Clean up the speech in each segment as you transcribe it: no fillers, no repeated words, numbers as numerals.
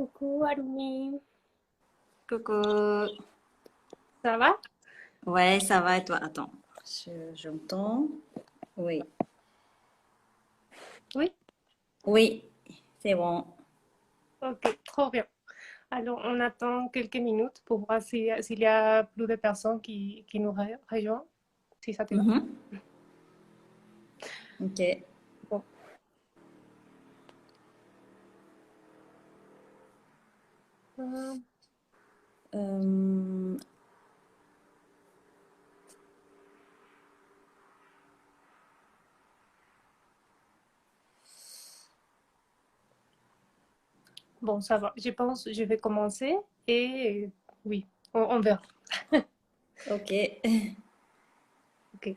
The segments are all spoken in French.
Coucou Arumi, Coucou. ça va? Ouais, ça va et toi? Attends, j'entends. Oui. Oui, Oui, c'est bon. ok, trop bien. Alors, on attend quelques minutes pour voir s'il y a plus de personnes qui nous rejoignent, si ça te va. Mhm. Ok. Bon. Euh, Euh, bon, ça va. Je pense que je vais commencer et oui, on verra. ok. Ok.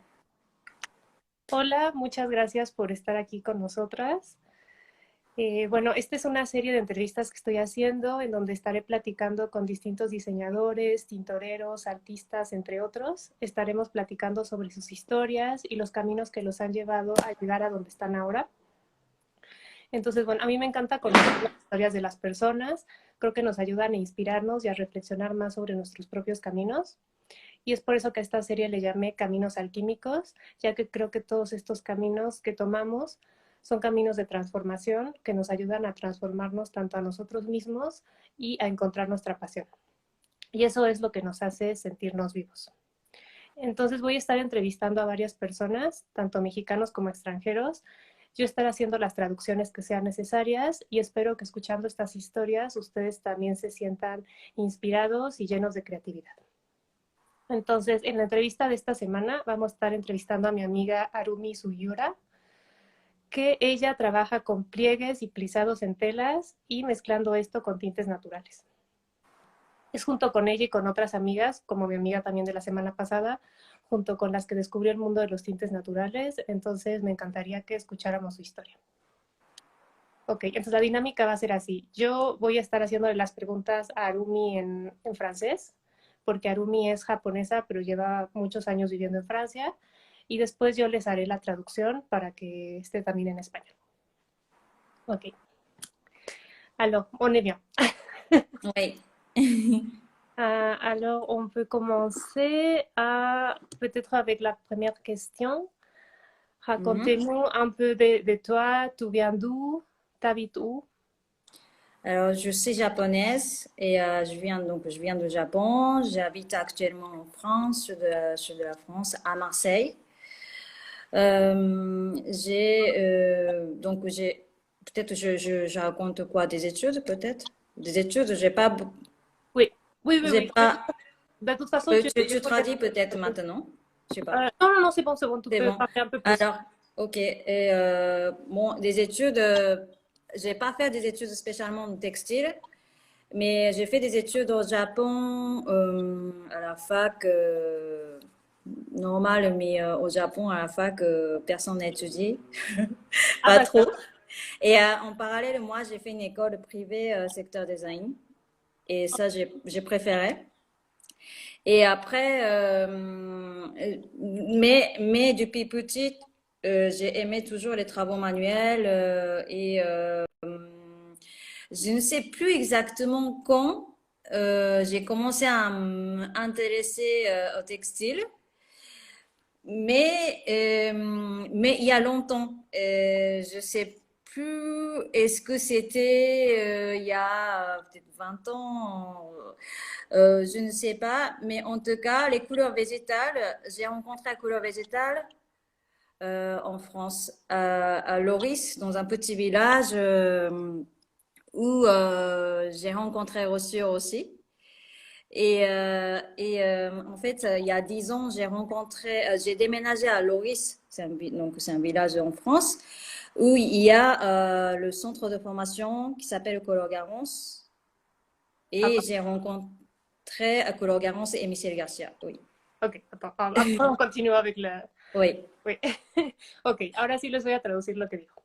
Hola, muchas gracias por estar aquí con nosotras. Bueno, esta es una serie de entrevistas que estoy haciendo en donde estaré platicando con distintos diseñadores, tintoreros, artistas, entre otros. Estaremos platicando sobre sus historias y los caminos que los han llevado a llegar a donde están ahora. Entonces, bueno, a mí me encanta conocer las historias de las personas. Creo que nos ayudan a inspirarnos y a reflexionar más sobre nuestros propios caminos. Y es por eso que a esta serie le llamé Caminos Alquímicos, ya que creo que todos estos caminos que tomamos son caminos de transformación que nos ayudan a transformarnos tanto a nosotros mismos y a encontrar nuestra pasión. Y eso es lo que nos hace sentirnos vivos. Entonces voy a estar entrevistando a varias personas, tanto mexicanos como extranjeros. Yo estaré haciendo las traducciones que sean necesarias y espero que escuchando estas historias ustedes también se sientan inspirados y llenos de creatividad. Entonces, en la entrevista de esta semana vamos a estar entrevistando a mi amiga Arumi Suyura, que ella trabaja con pliegues y plisados en telas y mezclando esto con tintes naturales. Es junto con ella y con otras amigas, como mi amiga también de la semana pasada, junto con las que descubrió el mundo de los tintes naturales. Entonces, me encantaría que escucháramos su historia. Ok, entonces la dinámica va a ser así. Yo voy a estar haciéndole las preguntas a Arumi en francés, porque Arumi es japonesa, pero lleva muchos años viviendo en Francia. Y después yo les haré la traducción para que esté también en español. Ok, alors, on est bien. Oui. Alors, on peut commencer peut-être avec la première question. Mhm. Racontez-nous un peu de toi, tu viens d'où, t'habites où? Alors, je suis japonaise et je viens du Japon. J'habite actuellement en France, sud de la France, à Marseille. J'ai peut-être je raconte quoi des études peut-être des études Oui, oui, oui, j'ai oui. pas De toute façon, tu traduis peut-être maintenant, je sais pas. Non, non, non, c'est bon, tu C'est peux bon. parler un peu plus. Alors, ok. Et bon, des études, j'ai pas fait des études spécialement en textile, mais j'ai fait des études au Japon à la fac normale, mais au Japon à la fac personne n'a étudié, Ah, pas trop. d'accord. Et en parallèle, moi, j'ai fait une école privée secteur design, et ça j'ai préféré. Et après, mais depuis petite, j'ai aimé toujours les travaux manuels je ne sais plus exactement quand j'ai commencé à m'intéresser au textile, mais il y a longtemps. Je sais plus, est-ce que c'était il y a peut-être 20 ans, je ne sais pas, mais en tout cas, les couleurs végétales, j'ai rencontré la couleur végétale en France, à Loris, dans un petit village où j'ai rencontré Rossure aussi. En fait, il y a 10 ans, j'ai déménagé à Loris, donc c'est un village en France, où il y a le centre de formation qui s'appelle Color Garance. Et Attends, j'ai rencontré à Color Garance et Michel Garcia, oui. ok, attends. Après, on continue avec la... Oui. Oui. Ok, ahora sí les voy a traducir lo que dijo.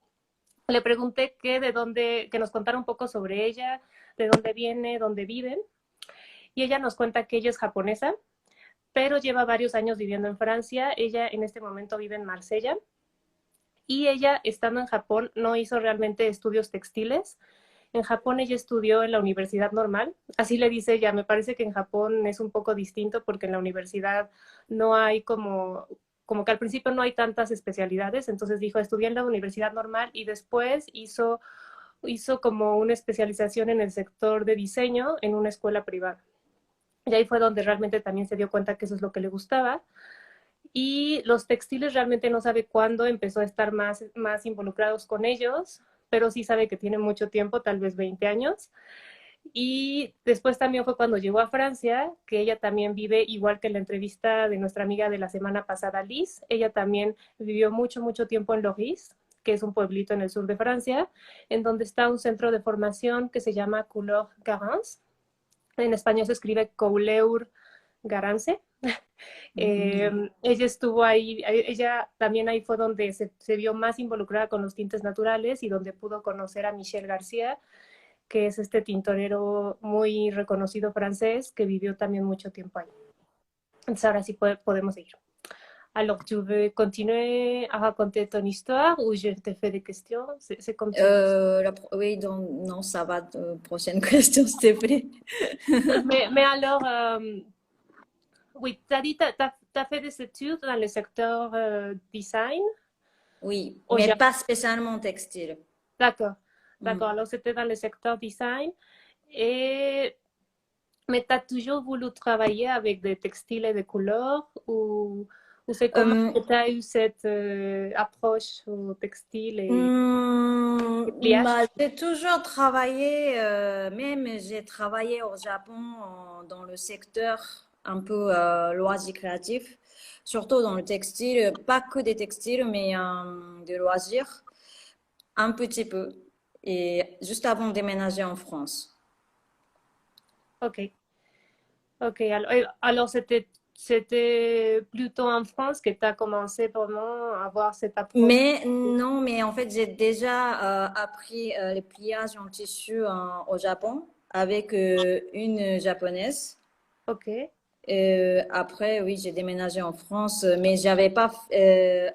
Le pregunté que nos contara un poco sobre ella, de dónde viene, dónde viven. Y ella nos cuenta que ella es japonesa, pero lleva varios años viviendo en Francia. Ella en este momento vive en Marsella. Y ella, estando en Japón, no hizo realmente estudios textiles, En Japón ella estudió en la universidad normal, así le dice ella, me parece que en Japón es un poco distinto porque en la universidad no hay como que al principio no hay tantas especialidades, entonces dijo, estudié en la universidad normal y después hizo como una especialización en el sector de diseño en una escuela privada. Y ahí fue donde realmente también se dio cuenta que eso es lo que le gustaba. Y los textiles realmente no sabe cuándo empezó a estar más involucrados con ellos, pero sí sabe que tiene mucho tiempo, tal vez 20 años. Y después también fue cuando llegó a Francia, que ella también vive, igual que en la entrevista de nuestra amiga de la semana pasada, Liz, ella también vivió mucho, mucho tiempo en Loris, que es un pueblito en el sur de Francia, en donde está un centro de formación que se llama Couleur Garance. En español se escribe Couleur Garance. Ella estuvo ahí, ella también ahí fue donde se vio más involucrada con los tintes naturales y donde pudo conocer a Michel García, que es este tintorero muy reconocido francés que vivió también mucho tiempo ahí. Entonces ahora sí podemos seguir. Alors, tu veux continuer à raconter ton histoire ou je te fais des questions? C'est comme tu veux. Oui, donc, non, ça va. Prochaine question, s'il te plaît. Mais alors, oui, tu as dit que tu as fait des études dans le secteur design Oui, au mais Japon. pas spécialement textile. D'accord, d'accord. Mm. Alors, c'était dans le secteur design. Et... Mais tu as toujours voulu travailler avec des textiles et des couleurs ou c'est comment Euh, tu as eu cette approche au textile et pliage? Bah, j'ai toujours travaillé, même j'ai travaillé au Japon dans le secteur un peu loisirs créatifs, surtout dans le textile, pas que des textiles, mais des loisirs, un petit peu, et juste avant de déménager en France. Ok, ok. Alors c'était plutôt en France que tu as commencé vraiment à avoir cette approche. Mais non, mais en fait, j'ai déjà appris le pliage en tissu au Japon avec une japonaise. Ok, Après, oui, j'ai déménagé en France, mais j'avais pas,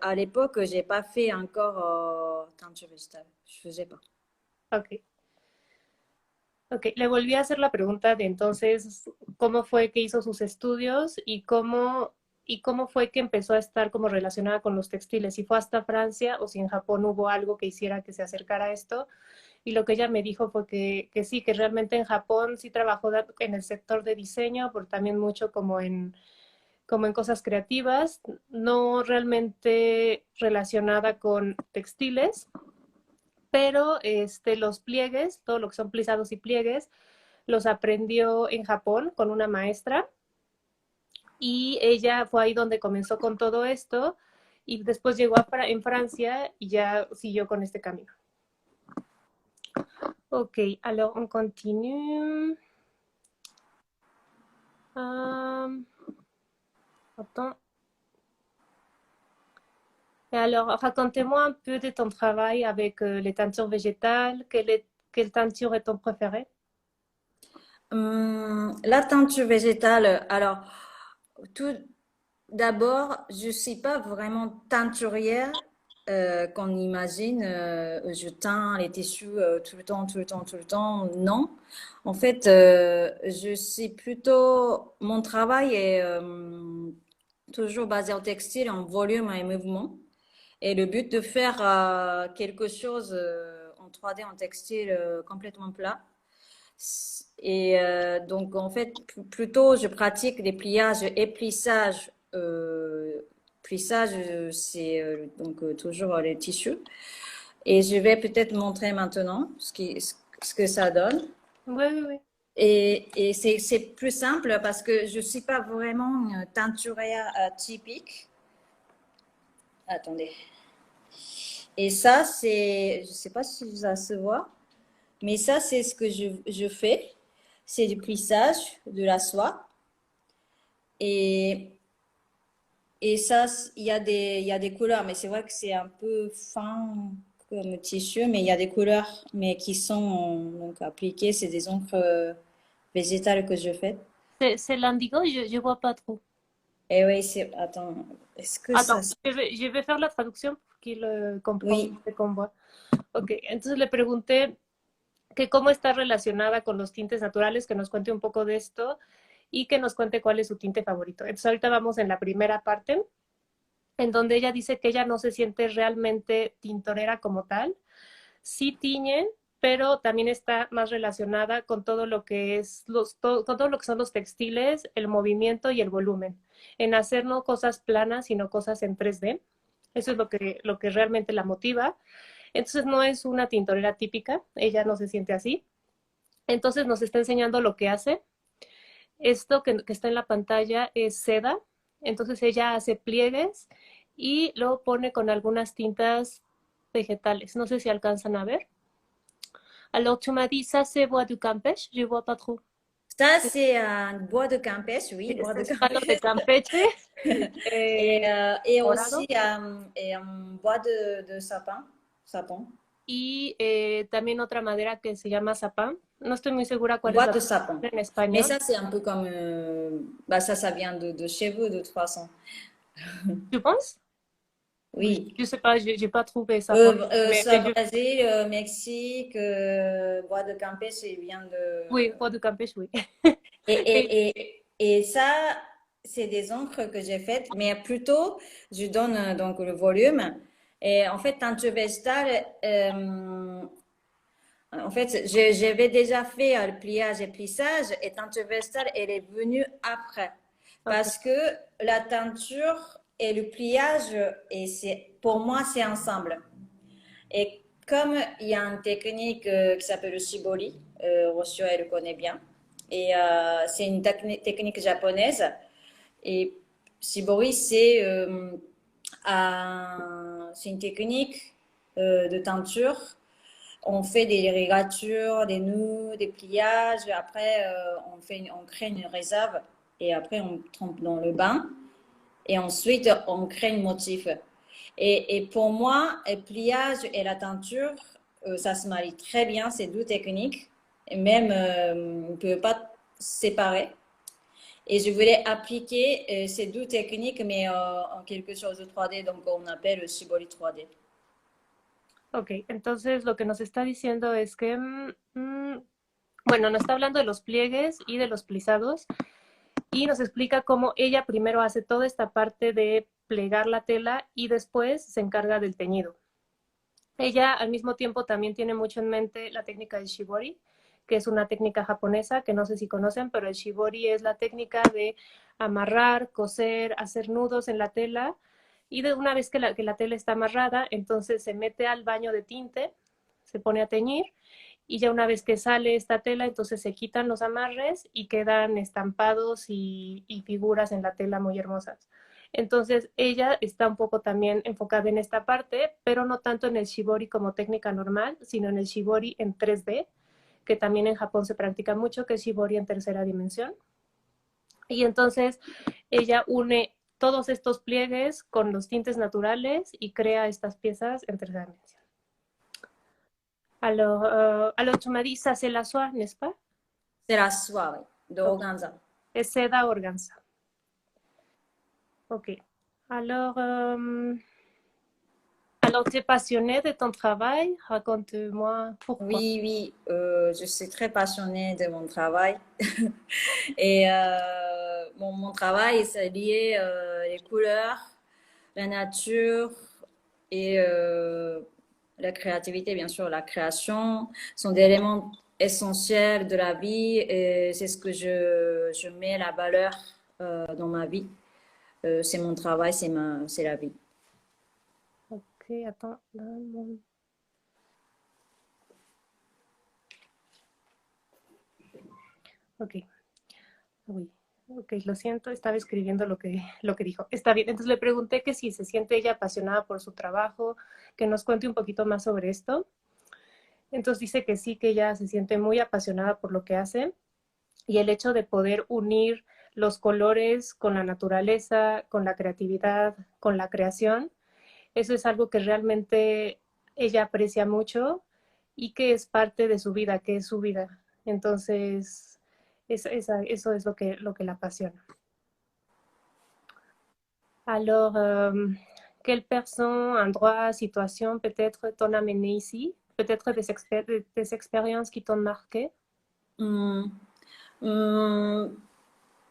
à l'époque, j'ai pas fait encore teinture végétale. Je faisais pas. ok. Ok, le volví a hacer la pregunta de entonces cómo fue que hizo sus estudios y cómo fue que empezó a estar como relacionada con los textiles, si fue hasta Francia o si en Japón hubo algo que hiciera que se acercara a esto. Y lo que ella me dijo fue que sí, que realmente en Japón sí trabajó en el sector de diseño, pero también mucho como en cosas creativas, no realmente relacionada con textiles, pero los pliegues, todo lo que son plisados y pliegues, los aprendió en Japón con una maestra y ella fue ahí donde comenzó con todo esto y después llegó en Francia y ya siguió con este camino. Ok, alors on continue. Attends. Et alors, racontez-moi un peu de ton travail avec les teintures végétales. Quelle teinture est ton préféré? La teinture végétale, alors, tout d'abord, je suis pas vraiment teinturière. Qu'on imagine, je teins les tissus tout le temps, tout le temps, tout le temps. Non. En fait, je suis plutôt, mon travail est toujours basé au textile, en volume et mouvement. Et le but de faire quelque chose en 3D, en textile complètement plat. Et donc, en fait, plutôt, je pratique des pliages et plissages. Plissage, c'est donc toujours les tissus. Et je vais peut-être montrer maintenant ce que ça donne. Oui, oui, oui. Et c'est plus simple parce que je ne suis pas vraiment teinturière typique. Attendez. Et ça, c'est, je ne sais pas si ça se voit, mais ça, c'est ce que je fais. C'est du plissage, de la soie. Et, et ça, il y a des couleurs, mais c'est vrai que c'est un peu fin comme tissu, mais il y a des couleurs mais qui sont donc appliquées. C'est des encres végétales que je fais. C'est l'indigo, je ne vois pas trop. Et oui, c'est... Attends, est-ce que ça... Attends, je vais faire la traducción pour qu'il comprenne Oui. ce qu'on voit. Ok, entonces le pregunté que cómo está relacionada con los tintes naturales, que nos cuente un poco de esto y que nos cuente cuál es su tinte favorito. Entonces ahorita vamos en la primera parte, en donde ella dice que ella no se siente realmente tintorera como tal, sí tiñe, pero también está más relacionada con todo lo que es con todo lo que son los textiles, el movimiento y el volumen, en hacer no cosas planas, sino cosas en 3D. Eso es lo que realmente la motiva. Entonces no es una tintorera típica, ella no se siente así. Entonces nos está enseñando lo que hace. Esto que está en la pantalla es seda, entonces ella hace pliegues y lo pone con algunas tintas vegetales. No sé si alcanzan a ver. Alors, tu m'as dit, ça, c'est bois du Campeche. Je vois pas trop. Ça, c'est un bois de Campeche, oui, bois de Es palo Campeche. de Campeche, Et aussi morado. un bois de sapin, sapin. Y también otra madera que se llama zapán. No estoy muy segura cuál es Bois la de sapin. en Mais español. ça, c'est un peu comme... bah, ça vient de chez vous, de toute façon. Tu penses? Oui. Je sais pas, j'ai pas trouvé ça pour Soit Brésil, Mexique, bois de Campeche, ça vient oui, de... bois du Campeche, oui. Et, Et, et ça, c'est des encres que j'ai faites, mais plutôt, je donne donc le volume. Et en fait, teinture végétale, en fait, j'avais déjà fait le pliage et plissage, et teinture végétale, elle est venue après. ok, Parce que la teinture et le pliage, et pour moi, c'est ensemble. Et comme il y a une technique qui s'appelle le shibori, Rossio, elle le connaît bien. Et c'est une technique japonaise. Et shibori, c'est une technique de teinture. On fait des ligatures, des nœuds, des pliages. Après, on crée une réserve. Et après, on trempe dans le bain. Et ensuite, on crée un motif. Et pour moi, le pliage et la teinture, ça se marie très bien, ces deux techniques. Et même, on ne peut pas séparer. Et je voulais appliquer ces deux techniques, mais en quelque chose de 3D, donc on appelle le Shibori 3D. ok. Entonces lo que nos está diciendo es que, bueno, nos está hablando de los pliegues y de los plisados y nos explica cómo ella primero hace toda esta parte de plegar la tela y después se encarga del teñido. Ella al mismo tiempo también tiene mucho en mente la técnica del shibori, que es una técnica japonesa que no sé si conocen, pero el shibori es la técnica de amarrar, coser, hacer nudos en la tela y de una vez que la tela está amarrada, entonces se mete al baño de tinte, se pone a teñir y ya una vez que sale esta tela, entonces se quitan los amarres y quedan estampados y figuras en la tela muy hermosas. Entonces ella está un poco también enfocada en esta parte, pero no tanto en el shibori como técnica normal, sino en el shibori en 3D, que también en Japón se practica mucho, que es shibori en tercera dimensión. Y entonces ella une todos estos pliegues con los tintes naturales y crea estas piezas en tercera dimensión. Alors tu m'as dit, ça c'est la soie, n'est-ce pas? C'est la soie, oui, de Ok. organza. Es seda organza. Ok. Alors, alors tu es passionnée de ton travail. Raconte-moi pourquoi. Oui, oui, je suis très passionnée de mon travail. Et mon travail, c'est lié les couleurs, la nature et la créativité, bien sûr, la création sont des éléments essentiels de la vie et c'est ce que je mets la valeur dans ma vie. C'est mon travail, c'est la vie. Ok, attends. Ok, uy. Ok, lo siento, estaba escribiendo lo que dijo. Está bien, entonces le pregunté que si se siente ella apasionada por su trabajo, que nos cuente un poquito más sobre esto. Entonces dice que sí, que ella se siente muy apasionada por lo que hace y el hecho de poder unir los colores con la naturaleza, con la creatividad, con la creación, eso es algo que realmente ella aprecia mucho y que es parte de su vida, que es su vida. Entonces, eso es lo que la apasiona. Alors, quelle personne, endroit, situation peut-être t'en amené ici? peut-être des expériences qui t'ont marqué? Hum, hum,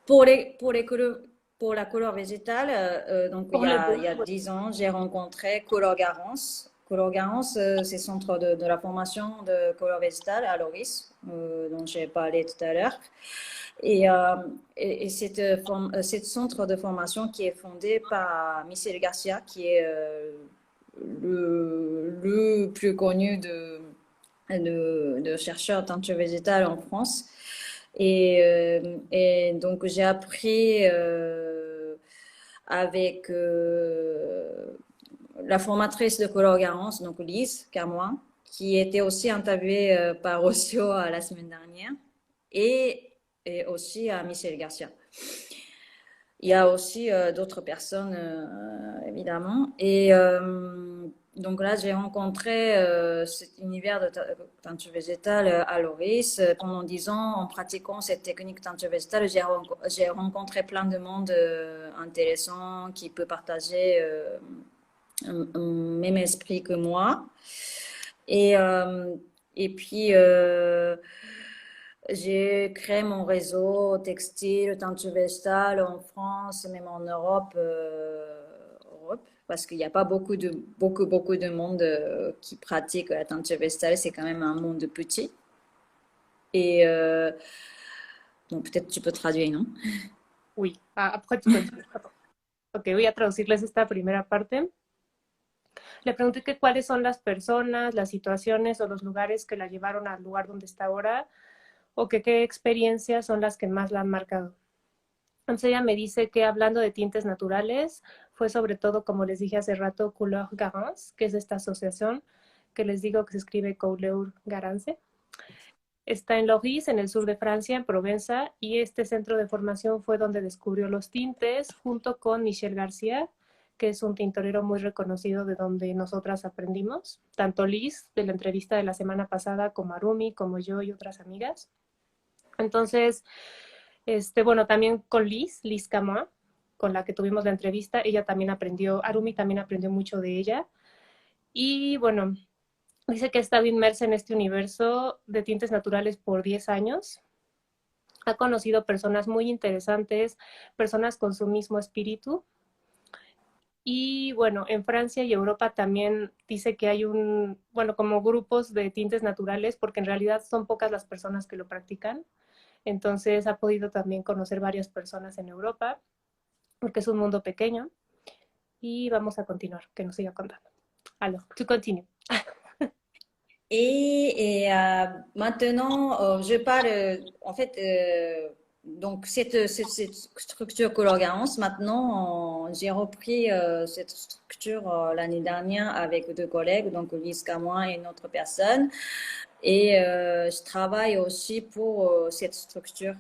pour la couleur végétale, donc Pour les deux. il y a Oui. 10 ans, j'ai rencontré Couleur Garance. Couleur Garance, c'est le centre de la formation de couleur végétale à Loris, dont j'ai parlé tout à l'heure. Et, ce centre de formation qui est fondé par Michel Garcia, qui est le plus connu de chercheurs teinture végétale en France. Et donc, j'ai appris avec la formatrice de Color Garance, donc Lise Camoin, qui était aussi interviewée par Rossio la semaine dernière, et, et aussi à Michel Garcia. Il y a aussi d'autres personnes, évidemment. Et donc là, j'ai rencontré cet univers de teinture végétale à Loris. Pendant 10 ans, en pratiquant cette technique teinture végétale, j'ai rencontré plein de monde intéressant qui peut partager un même esprit que moi. Et, et puis, j'ai créé mon réseau textile, teinture végétale en France, même en Europe, parce qu'il n'y a pas beaucoup de monde qui pratique la teinture végétale. C'est quand même un monde petit. Et donc peut-être tu peux traduire, non? Oui, après tu continues. Ok, voy a traducirles esta primera parte. Le pregunté que cuáles son las personas, las situaciones o los lugares que la llevaron al lugar donde está ahora, o que qué experiencias son las que más la han marcado. Entonces ella me dice que hablando de tintes naturales, fue sobre todo, como les dije hace rato, Couleur Garance, que es esta asociación que les digo que se escribe Couleur Garance. Está en Loris, en el sur de Francia, en Provenza, y este centro de formación fue donde descubrió los tintes, junto con Michel García, que es un tintorero muy reconocido de donde nosotras aprendimos, tanto Liz, de la entrevista de la semana pasada, como Arumi, como yo y otras amigas. Entonces, bueno, también con Liz Camois, con la que tuvimos la entrevista, ella también aprendió, Arumi también aprendió mucho de ella. Y bueno, dice que ha estado inmersa en este universo de tintes naturales por 10 años. Ha conocido personas muy interesantes, personas con su mismo espíritu. Y bueno, en Francia y Europa también dice que hay bueno, como grupos de tintes naturales, porque en realidad son pocas las personas que lo practican. Entonces ha podido también conocer varias personas en Europa, porque es un mundo pequeño. Y vamos a continuar, que nos siga contando. Alors, tu continues. Maintenant, je parle, en fait, donc cette structure Color Garance, maintenant, j'ai repris cette structure l'année dernière avec deux collègues, donc Lise Camoin et une autre personne. Et je travaille aussi pour cette structure.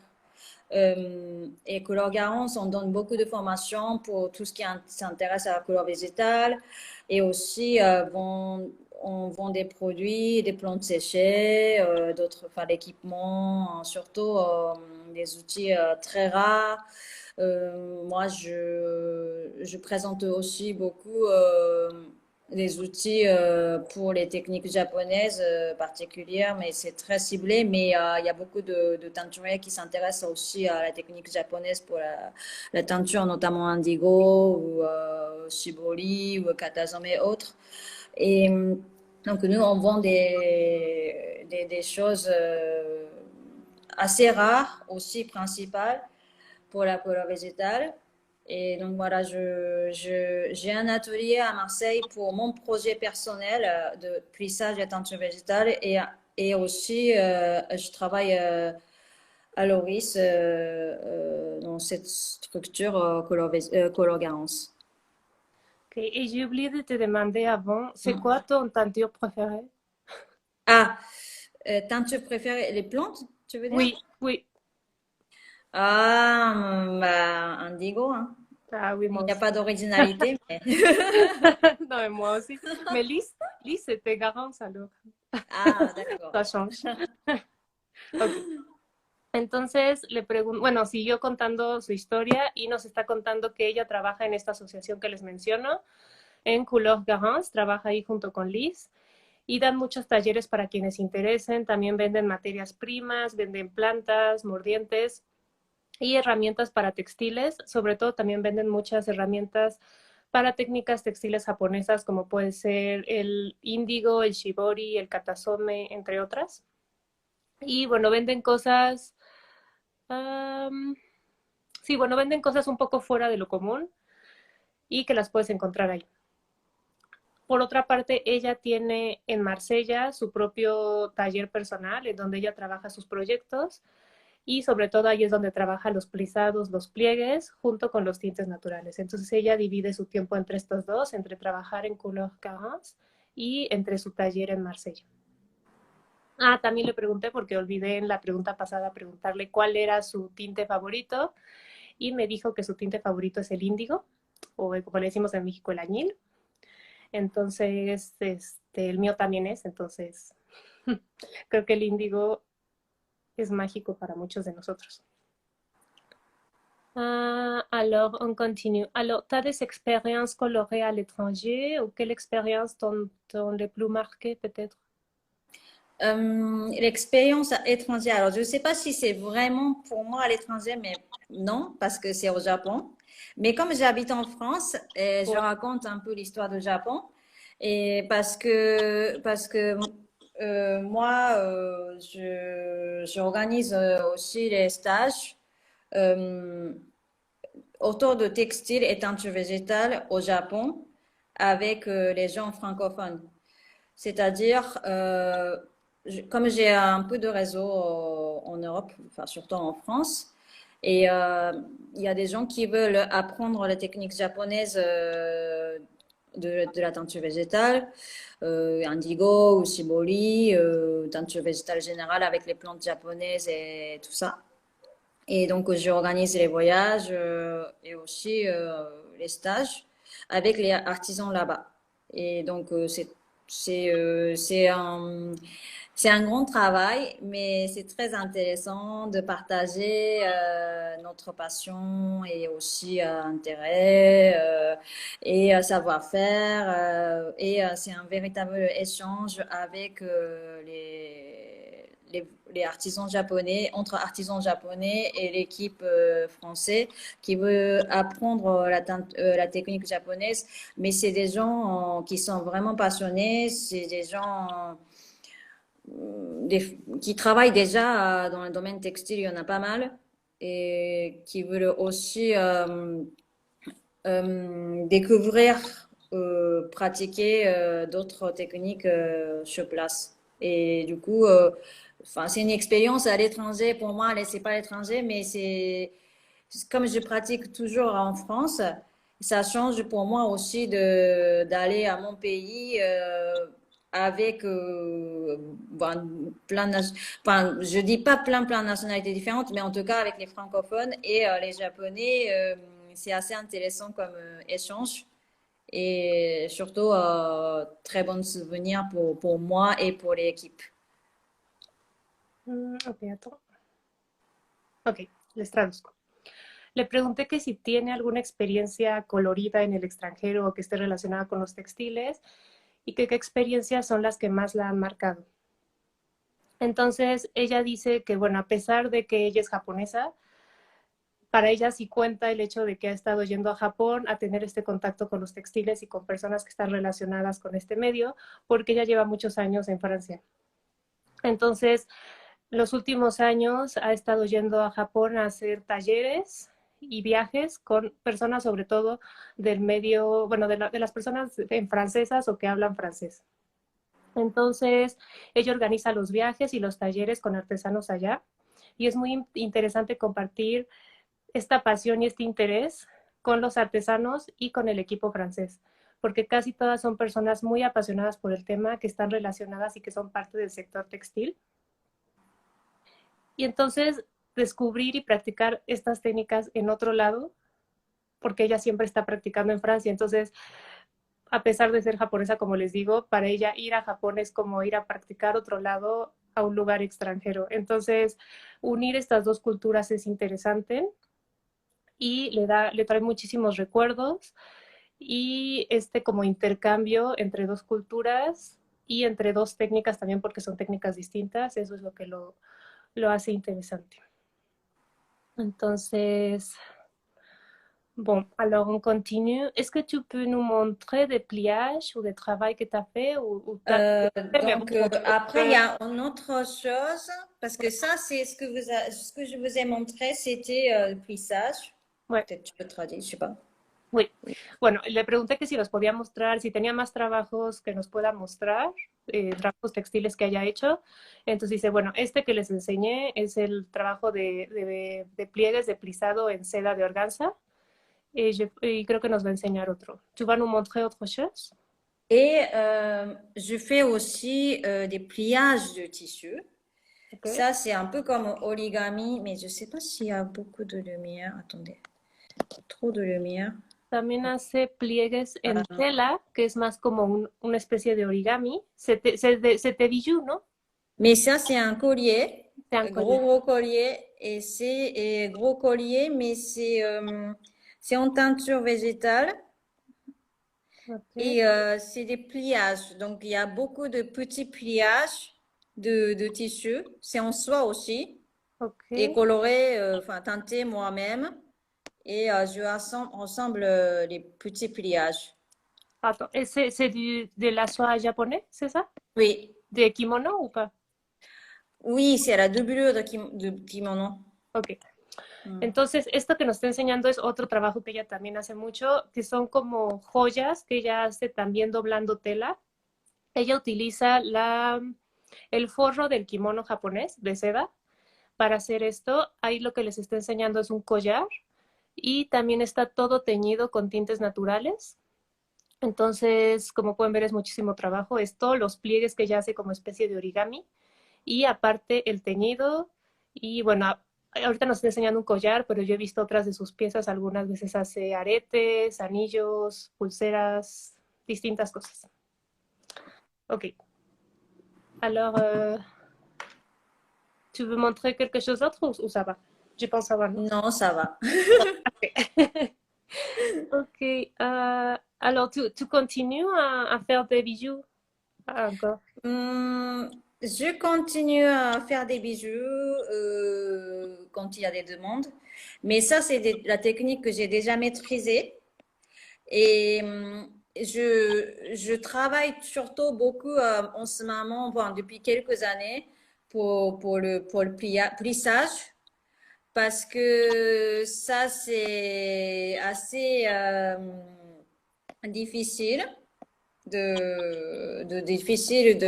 Et Color Garance, on donne beaucoup de formations pour tout ce qui s'intéresse à la couleur végétale et aussi on vend des produits, des plantes séchées, d'autres, enfin, l'équipement, surtout des outils très rares. Moi, je présente aussi beaucoup des outils pour les techniques japonaises particulières, mais c'est très ciblé. Mais il y a beaucoup de teinturiers qui s'intéressent aussi à la technique japonaise pour la teinture, notamment indigo ou shibori ou katazome et autres. Et donc, nous, on vend des choses assez rares, aussi principales pour la couleur végétale. Et donc, voilà, j'ai un atelier à Marseille pour mon projet personnel de plissage et teinture végétale. Et aussi, je travaille à Loris dans cette structure Color Garance. Okay. Et j'ai oublié de te demander avant, c'est quoi ton teinture préférée? Ah, teinture préférée, les plantes, tu veux dire? Oui, oui. Ah, bah, indigo, hein. Ah oui, Il moi n'y a aussi. pas d'originalité, mais... Non, mais moi aussi. Mais Lise, c'était Garance alors. Ah, d'accord. Ça change. Okay. Entonces le pregunto, bueno, siguió contando su historia y nos está contando que ella trabaja en esta asociación que les menciono, en Couleur Garance, trabaja ahí junto con Liz. y dan muchos talleres para quienes interesen. También venden materias primas, venden plantas, mordientes y herramientas para textiles. Sobre todo también venden muchas herramientas para técnicas textiles japonesas como puede ser el índigo, el shibori, el katasome, entre otras. Y bueno, venden cosas, um, sí, bueno, venden cosas un poco fuera de lo común y que las puedes encontrar ahí. Por otra parte, ella tiene en Marsella su propio taller personal en donde ella trabaja sus proyectos y sobre todo ahí es donde trabaja los plisados, los pliegues, junto con los tintes naturales. Entonces ella divide su tiempo entre estos dos, entre trabajar en Couleur 40 y entre su taller en Marsella. Ah, también le pregunté, porque olvidé en la pregunta pasada preguntarle cuál era su tinte favorito y me dijo que su tinte favorito es el índigo, o como le decimos en México, el añil. Entonces, el mío también es, entonces creo que el índigo es mágico para muchos de nosotros. Alors, on continue. Alors, tu as des expériences colorées à l'étranger ou quelle expérience t'ont les plus marqué peut-être? L'expérience étrangère. Alors, je ne sais pas si c'est vraiment pour moi à l'étranger, mais non, parce que c'est au Japon. Mais comme j'habite en France, je Ouais. raconte un peu l'histoire du Japon. Et parce que moi, j'organise aussi les stages euh, autour de textiles et teinture végétale au Japon avec les gens francophones. C'est-à-dire, comme j'ai un peu de réseau en Europe, enfin surtout en France, et il y a des gens qui veulent apprendre les techniques japonaises de la teinture végétale, indigo ou shibori, teinture végétale générale avec les plantes japonaises et tout ça. Et donc, j'organise les voyages et aussi les stages avec les artisans là-bas. Et donc, c'est un grand travail, mais c'est très intéressant de partager notre passion et aussi intérêt et savoir-faire. Et c'est un véritable échange avec les artisans japonais, entre artisans japonais et l'équipe française qui veut apprendre la technique japonaise. Mais c'est des gens qui sont vraiment passionnés, c'est des gens qui travaillent déjà dans le domaine textile, il y en a pas mal, et qui veulent aussi découvrir, pratiquer d'autres techniques sur place. Et du coup, enfin, c'est une expérience à l'étranger. Pour moi, c'est pas à l'étranger, mais c'est comme je pratique toujours en France, ça change pour moi aussi d'aller à mon pays avec enfin, je dis pas plein de nationalités différentes, mais en tout cas avec les francophones et les japonais, c'est assez intéressant comme échange et surtout très bon souvenir pour moi et pour l'équipe. Ok, attends. Ok, les traduzco. Le pregunté que si tiene alguna experiencia colorida en el extranjero o que esté relacionada con los textiles y que qué experiencias son las que más la han marcado. Entonces, ella dice que, bueno, a pesar de que ella es japonesa, para ella sí cuenta el hecho de que ha estado yendo a Japón a tener este contacto con los textiles y con personas que están relacionadas con este medio, porque ella lleva muchos años en Francia. Entonces, los últimos años ha estado yendo a Japón a hacer talleres y viajes con personas sobre todo del medio, bueno, de las personas en francesas o que hablan francés. Entonces, ella organiza los viajes y los talleres con artesanos allá y es muy interesante compartir esta pasión y este interés con los artesanos y con el equipo francés, porque casi todas son personas muy apasionadas por el tema, que están relacionadas y que son parte del sector textil. Y entonces descubrir y practicar estas técnicas en otro lado, porque ella siempre está practicando en Francia. Entonces, a pesar de ser japonesa, como les digo, para ella ir a Japón es como ir a practicar otro lado a un lugar extranjero. Entonces, unir estas dos culturas es interesante y le trae muchísimos recuerdos y este como intercambio entre dos culturas y entre dos técnicas también porque son técnicas distintas, eso es lo que lo hace interesante. Entonces, bon, alors on continue. Est-ce que tu peux nous montrer des pliages ou des travaux que tu as fait ou tu as fait, mais Donc, autre après, il y a une autre chose, parce que ça, c'est ce que je vous ai montré, c'était le plissage. Ouais. Peut-être tu peux traduire, je sais pas. Oui. Bueno, le pregunté que si nos podía mostrar, si tenía más trabajos que nos pueda mostrar, trabajos textiles que haya hecho. Entonces dice, bueno, este que les enseñé es el trabajo de pliegues de plisado en seda de organza. Y creo que nos va a enseñar otro. ¿Tu vas nous montrer autre chose? Et je fais aussi des pliages de tissu. Okay. Ça, c'est un peu comme origami, mais je ne sais pas s'il y a beaucoup de lumière. Attendez, trop de lumière. También hace pliegues en tela, que es más como una especie de origami. C'était bijou, ¿no? Mais ça, c'est un collier, C'est un gros collier, et c'est gros collier, mais c'est en teinture végétale. Okay. Et c'est des pliages. Donc, il y a beaucoup de petits pliages de tissu. C'est en soie aussi. Okay. Et coloré, enfin teinté moi-même. Et je ensemble les petits pliages. Attends, et c'est de la soie japonais, c'est ça? Oui, ¿De kimono ou pas? oui, c'est la doublure de kimono. Ok. Entonces, esto que nos está enseñando es otro trabajo que ella también hace mucho, que son como joyas que ella hace también doblando tela. Ella utiliza el forro del kimono japonés de seda para hacer esto. Ahí lo que les está enseñando es un collar y también está todo teñido con tintes naturales. Entonces, como pueden ver, es muchísimo trabajo. Esto, los pliegues que ella hace como especie de origami y aparte el teñido. Y bueno, ahorita nos está enseñando un collar, pero yo he visto otras de sus piezas. Algunas veces hace aretes, anillos, pulseras, distintas cosas. Ok. Alors, tu veux montrer quelque chose d'autre ou ça va? Je pense ça va, non? Non, ça va. Ok. Alors, tu continues à faire des bijoux encore? Je continue à faire des bijoux quand il y a des demandes. Mais ça, c'est la technique que j'ai déjà maîtrisée. Et je travaille surtout beaucoup en ce moment, bon, depuis quelques années, pour le plissage. Parce que ça, c'est assez difficile difficile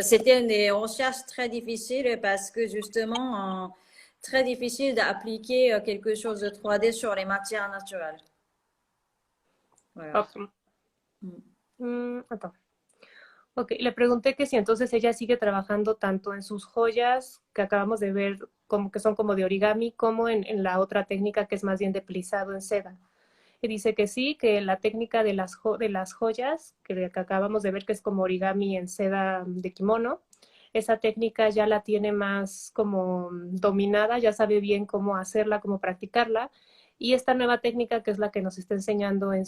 c'était une recherche très difficile parce que justement très difficile d'appliquer quelque chose de 3D sur les matières naturelles. Voilà. Attends. Ok, le pregunté que si entonces ella sigue trabajando tanto en sus joyas que acabamos de ver como que son como de origami, como en la otra técnica que es más bien de plisado en seda. Y dice que sí, que la técnica de las joyas que acabamos de ver que es como origami en seda de kimono, esa técnica ya la tiene más como dominada, ya sabe bien cómo hacerla, cómo practicarla. Y esta nueva técnica, que es la que nos está enseñando en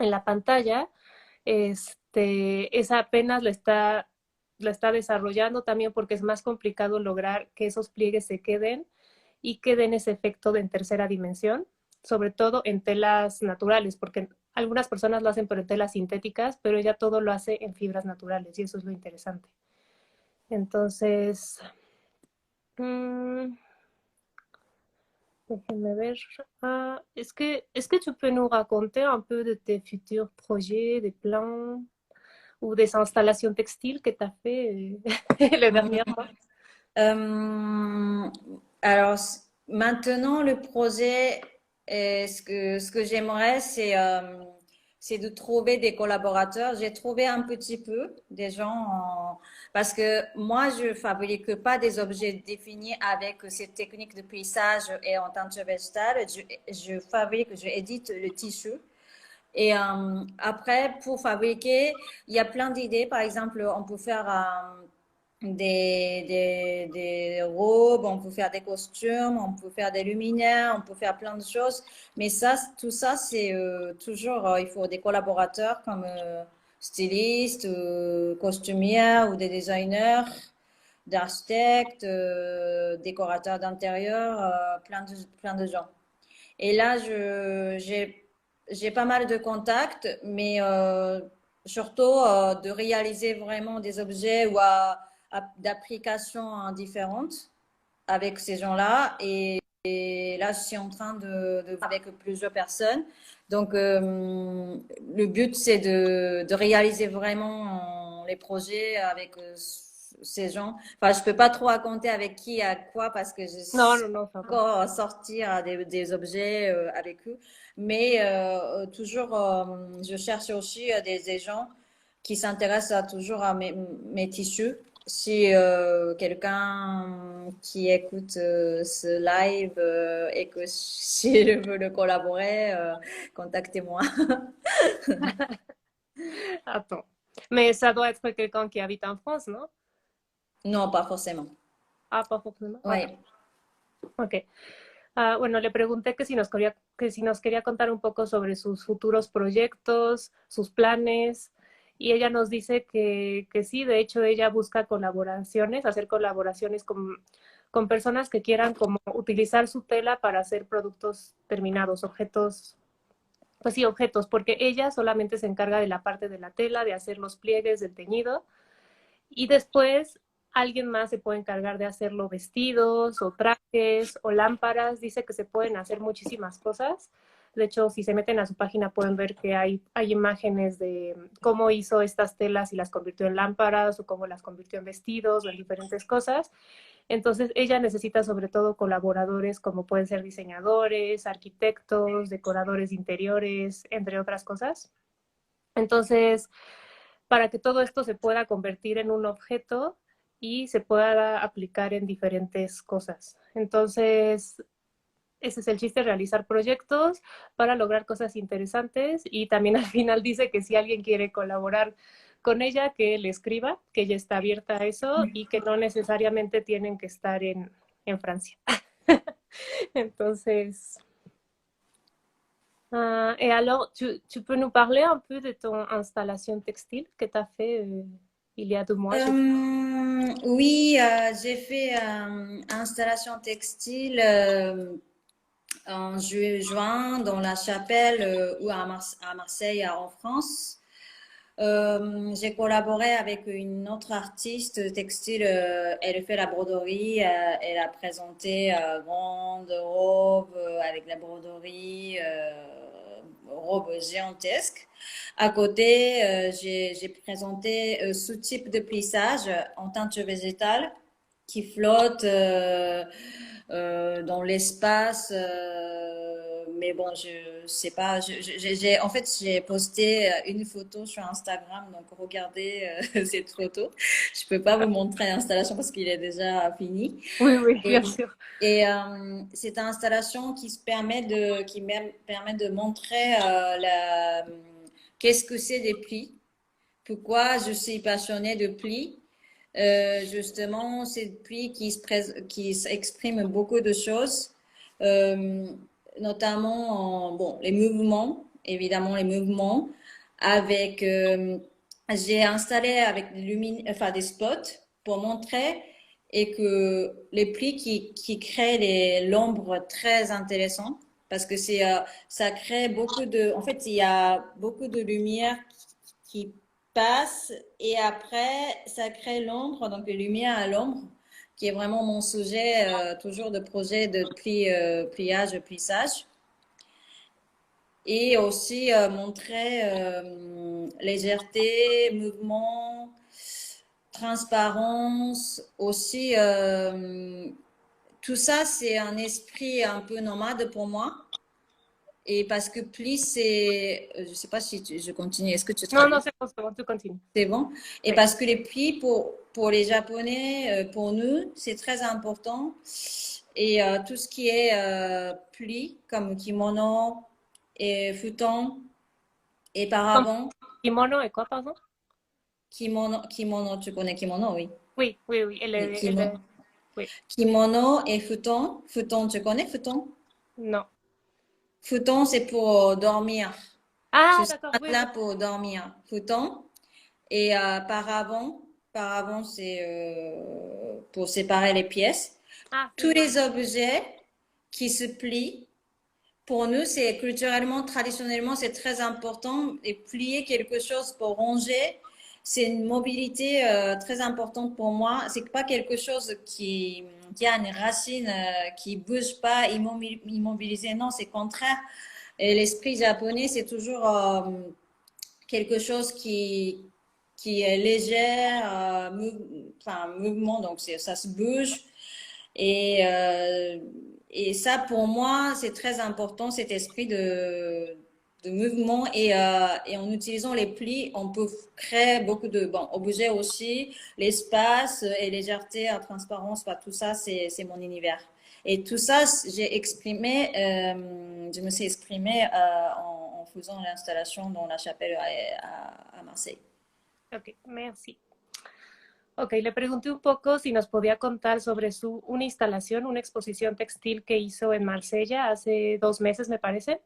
la pantalla, esa apenas la está desarrollando también porque es más complicado lograr que esos pliegues se queden y que den ese efecto de en tercera dimensión, sobre todo en telas naturales, porque algunas personas lo hacen por telas sintéticas, pero ella todo lo hace en fibras naturales y eso es lo interesante. Entonces, déjenme ver. Est-ce que tu peux nous raconter un peu de tes futurs projets, des plans ou des installations textiles que tu as fait les dernières mois? Alors, maintenant, le projet, ce que j'aimerais, c'est de trouver des collaborateurs. J'ai trouvé un petit peu des gens, parce que moi, je fabrique pas des objets définis avec cette technique de plissage et en teinture végétale. Je fabrique, je édite le tissu. Et après, pour fabriquer, il y a plein d'idées. Par exemple, on peut faire des robes, on peut faire des costumes, on peut faire des luminaires, on peut faire plein de choses. Mais ça, tout ça, c'est toujours, il faut des collaborateurs stylistes, costumières ou des designers, d'architectes, décorateurs d'intérieur, plein de gens. Et là, j'ai pas mal de contacts, mais surtout de réaliser vraiment des objets ou d'applications différentes avec ces gens-là. Et là, je suis en train de voir avec plusieurs personnes. Donc, le but, c'est de réaliser vraiment les projets avec ces gens. Enfin, je peux pas trop raconter avec qui, à quoi, parce que je Non, sais non, non, ça va. encore sortir des objets avec eux. Mais toujours, je cherche aussi des gens qui s'intéressent toujours à mes tissus. Si quelqu'un qui écoute ce live et que si je veux le collaborer, contactez-moi. Attends. Mais ça doit être quelqu'un qui habite en France, ¿no? Non, pas forcément. Ah, pas forcément. Oui. Bueno, ok. Bueno, le pregunté que si nos quería contar un poco sobre sus futuros proyectos, sus planes, y ella nos dice que sí, de hecho ella busca colaboraciones, hacer colaboraciones con personas que quieran como utilizar su tela para hacer productos terminados, objetos, pues sí, objetos, porque ella solamente se encarga de la parte de la tela, de hacer los pliegues, del teñido, y después alguien más se puede encargar de hacerlo vestidos o trajes o lámparas. Dice que se pueden hacer muchísimas cosas. De hecho, si se meten a su página pueden ver que hay imágenes de cómo hizo estas telas y las convirtió en lámparas o cómo las convirtió en vestidos o en diferentes cosas. Entonces, ella necesita sobre todo colaboradores como pueden ser diseñadores, arquitectos, decoradores de interiores, entre otras cosas. Entonces, para que todo esto se pueda convertir en un objeto y se pueda aplicar en diferentes cosas. Entonces, ese es el chiste, realizar proyectos para lograr cosas interesantes y también al final dice que si alguien quiere colaborar con ella, que le escriba, que ella está abierta a eso y que no necesariamente tienen que estar en Francia. Entonces, et alors, tu peux nous parler un peu de ton installation textile que tu as fait il y a 2 mois? Oui, j'ai fait installation textile en juin dans la Chapelle ou à Marseille, en France. J'ai collaboré avec une autre artiste textile. Elle fait la broderie. Elle a présenté grande robe avec la broderie, robe géantesque. À côté, j'ai présenté ce type de plissage en teinture végétale qui flotte dans l'espace. Mais bon, je sais pas. En fait, j'ai posté une photo sur Instagram, donc regardez cette photo. Je peux pas vous montrer l'installation parce qu'il est déjà fini. Oui, oui, Et, bien sûr. et cette installation qui me permet de montrer qu'est-ce que c'est des plis, pourquoi je suis passionnée de plis. Justement, c'est des plis qui expriment beaucoup de choses. Notamment bon, les mouvements, évidemment les mouvements, avec j'ai installé avec des spots pour montrer et que les plis qui créent l'ombre très intéressant parce que ça crée en fait il y a beaucoup de lumière qui passe et après ça crée l'ombre, donc les lumières à l'ombre qui est vraiment mon sujet toujours de projet de pliage, plissage. Et aussi montrer légèreté, mouvement, transparence. Aussi, tout ça, c'est un esprit un peu nomade pour moi. Et parce que pli, je sais pas si je continue, est-ce que tu Non, traduis? non, c'est bon, tu continues. C'est bon. Et Oui. parce que les plis, pour les Japonais, pour nous, c'est très important. Et tout ce qui est plis, comme kimono et futon et paravent. Kimono et quoi, pardon? Kimono, tu connais kimono, oui. Oui, oui, oui. Oui. Kimono et futon. Futon, tu connais futon? Non. Futon, c'est pour dormir. Ah, C'est d'accord, un oui, matelas pour dormir. Futon. et paravent c'est pour séparer les pièces. Ah, Tous sí. les objets qui se plient, pour nous, c'est culturellement, traditionnellement, c'est très important. Et plier quelque chose pour ranger, c'est une mobilité très importante pour moi. C'est pas quelque chose qui a une racine, qui bouge pas, immobilisé. Non, c'est contraire. Et l'esprit japonais, c'est toujours quelque chose qui est légère, enfin, mouvement, donc ça se bouge. Et, euh, et ça, pour moi, c'est très important, cet esprit de mouvement. Et en utilisant les plis, on peut créer beaucoup de bon, objets aussi, l'espace et légèreté, la transparence, bah, tout ça, c'est mon univers. Et tout ça, je me suis exprimée en faisant l'installation dans la chapelle à Marseille. Ok, merci. Ok, le pregunté un poco si nos podía contar sobre una instalación, una exposición textil que hizo en Marsella hace 2 meses, me parece.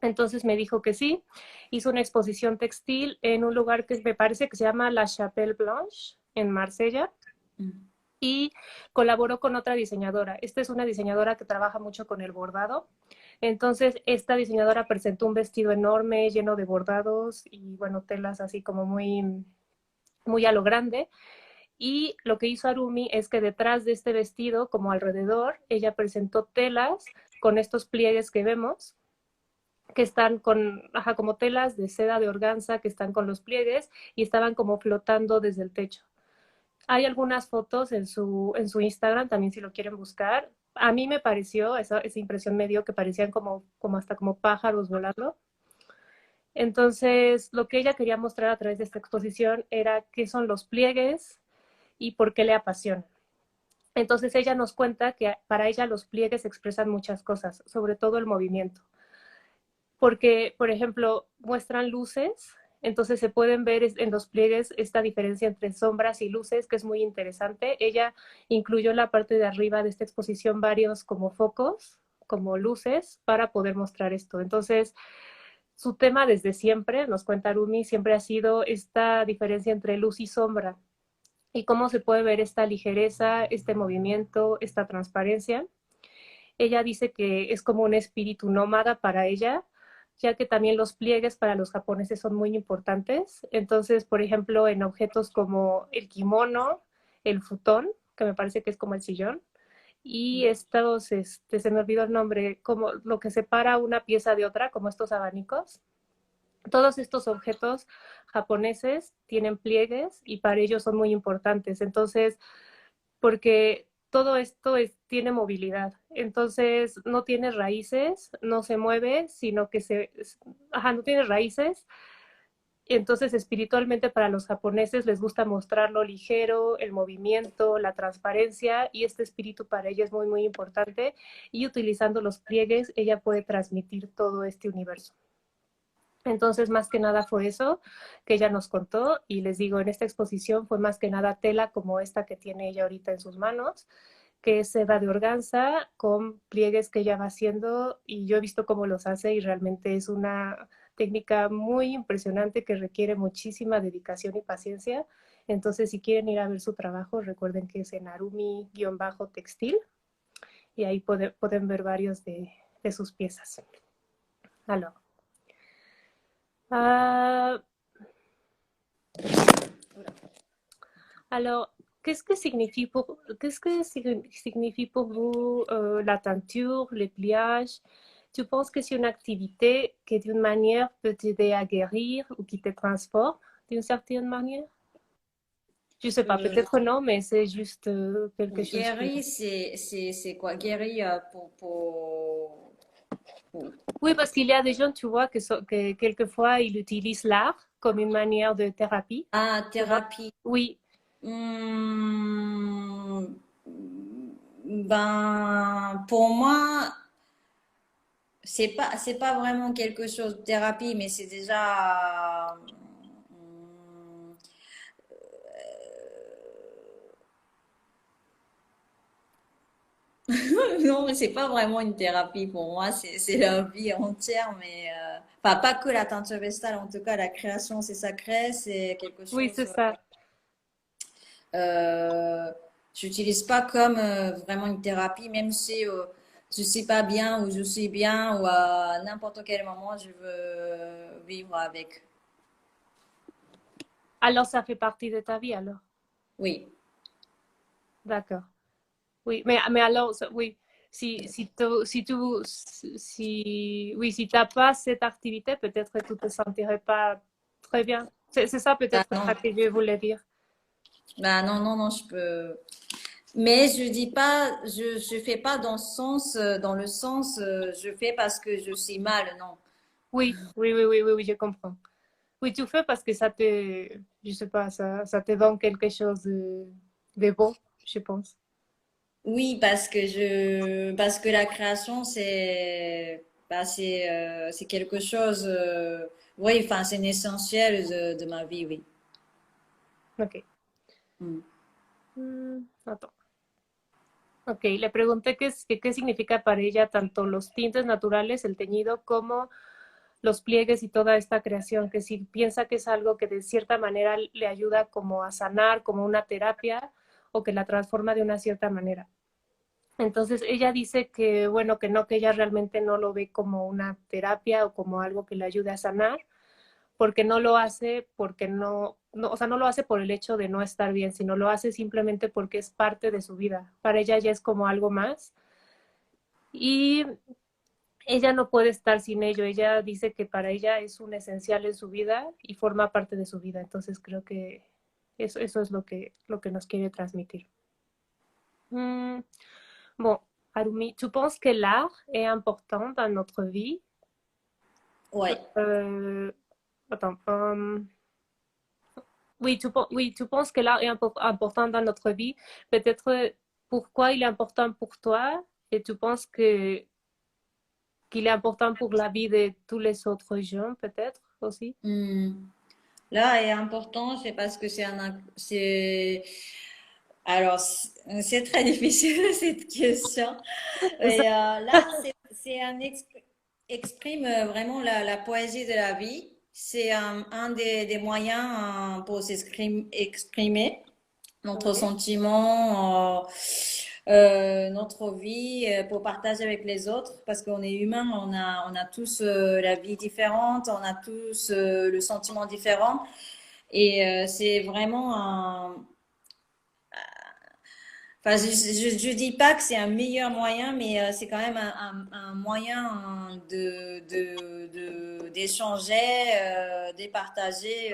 Entonces me dijo que sí, hizo una exposición textil en un lugar que me parece que se llama La Chapelle Blanche, en Marsella, y colaboró con otra diseñadora. Esta es una diseñadora que trabaja mucho con el bordado. Entonces, esta diseñadora presentó un vestido enorme, lleno de bordados y, bueno, telas así como muy, muy a lo grande. Y lo que hizo Arumi es que detrás de este vestido, como alrededor, ella presentó telas con estos pliegues que vemos, que están con, ajá, como telas de seda de organza que están con los pliegues y estaban como flotando desde el techo. Hay algunas fotos en su Instagram, también si lo quieren buscar. A mí me pareció, esa impresión me dio que parecían como hasta como pájaros volando. Entonces, lo que ella quería mostrar a través de esta exposición era qué son los pliegues y por qué le apasionan. Entonces ella nos cuenta que para ella los pliegues expresan muchas cosas, sobre todo el movimiento. Porque, por ejemplo, muestran luces, entonces se pueden ver en los pliegues esta diferencia entre sombras y luces, que es muy interesante. Ella incluyó en la parte de arriba de esta exposición varios como focos, como luces, para poder mostrar esto. Entonces, su tema desde siempre, nos cuenta Rumi, siempre ha sido esta diferencia entre luz y sombra y cómo se puede ver esta ligereza, este movimiento, esta transparencia. Ella dice que es como un espíritu nómada para ella, ya que también los pliegues para los japoneses son muy importantes. Entonces, por ejemplo, en objetos como el kimono, el futón, que me parece que es como el sillón, y estos, se me olvidó el nombre, como lo que separa una pieza de otra, como estos abanicos. Todos estos objetos japoneses tienen pliegues y para ellos son muy importantes. Entonces, porque todo esto tiene movilidad. Entonces, no tiene raíces, no se mueve, sino que no tiene raíces. Entonces, espiritualmente para los japoneses les gusta mostrar lo ligero, el movimiento, la transparencia, y este espíritu para ella es muy, muy importante. Y utilizando los pliegues, ella puede transmitir todo este universo. Entonces, más que nada fue eso que ella nos contó, y les digo, en esta exposición fue más que nada tela como esta que tiene ella ahorita en sus manos, que es seda de organza con pliegues que ella va haciendo, y yo he visto cómo los hace y realmente es una técnica muy impresionante que requiere muchísima dedicación y paciencia. Entonces, si quieren ir a ver su trabajo, recuerden que es en Arumi-textil, y ahí pueden ver varios de sus piezas. Alors, alors, qu'est-ce que signifie pour vous la teinture, les pliages? Tu penses que c'est une activité qui d'une manière peut t'aider à guérir ou qui te transforme d'une certaine manière? Je sais pas, Euh, peut-être non, mais c'est juste quelque chose que... Guéri, c'est quoi? Guéri Oui, parce qu'il y a des gens, tu vois, que quelquefois, ils utilisent l'art comme une manière de thérapie. Ah, Tu vois? thérapie. Oui, Hmm, ben, pour moi, c'est pas vraiment quelque chose de thérapie, mais c'est déjà, non, mais c'est pas vraiment une thérapie pour moi, c'est la vie entière, mais Enfin, pas que la teinture vestale, en tout cas, la création, c'est sacré, c'est quelque Oui, chose. c'est ça. J'utilise pas comme vraiment une thérapie, même si je suis pas bien ou je suis bien ou à n'importe quel moment, je veux vivre avec. Alors, ça fait partie de ta vie, alors. Oui. D'accord. Oui, mais alors, oui, oui, si t'as pas cette activité, peut-être que tu te sentirais pas très bien. C'est ça Bah peut-être non, ça que je voulais dire. bah non, non, non, je peux. Mais je dis pas, je fais pas dans ce sens, dans le sens, je fais parce que je suis mal, non. Oui, oui, oui, oui, oui, oui, je comprends. Oui, tu fais parce que ça te, je sais pas, ça te donne quelque chose de bon, je pense. Oui, parce que la création, c'est quelque chose, oui, enfin, c'est un essentiel de ma vie, oui. Ok. Mm. Attends. Ok, le pregunté qué significa para ella tanto los tintes naturales, el teñido, como los pliegues y toda esta creación, que si piensa que es algo que de cierta manera le ayuda como a sanar, como una terapia, o que la transforma de una cierta manera. Entonces ella dice que, bueno, que no, que ella realmente no lo ve como una terapia o como algo que le ayude a sanar, porque no lo hace porque o sea, no lo hace por el hecho de no estar bien, sino lo hace simplemente porque es parte de su vida. Para ella ya es como algo más y ella no puede estar sin ello. Ella dice que para ella es un esencial en su vida y forma parte de su vida. Entonces creo que eso es lo que nos quiere transmitir. Hmm, Bon, Harumi, tu penses que l'art est important dans notre vie? Ouais. Euh, Attends. Oui, oui, tu penses que l'art est important dans notre vie. Peut-être pourquoi il est important pour toi et tu penses qu'il est important pour la vie de tous les autres gens, peut-être aussi? Mm. Là est important, c'est parce que alors, c'est très difficile cette question. Et l'art, c'est exprime vraiment la poésie de la vie. C'est un des moyens pour exprimer notre Oui, sentiment, notre vie, pour partager avec les autres, parce qu'on est humain, on a tous la vie différente, on a tous le sentiment différent. Et c'est vraiment un, enfin, je dis pas que c'est un meilleur moyen, mais c'est quand même un moyen d'échanger, de partager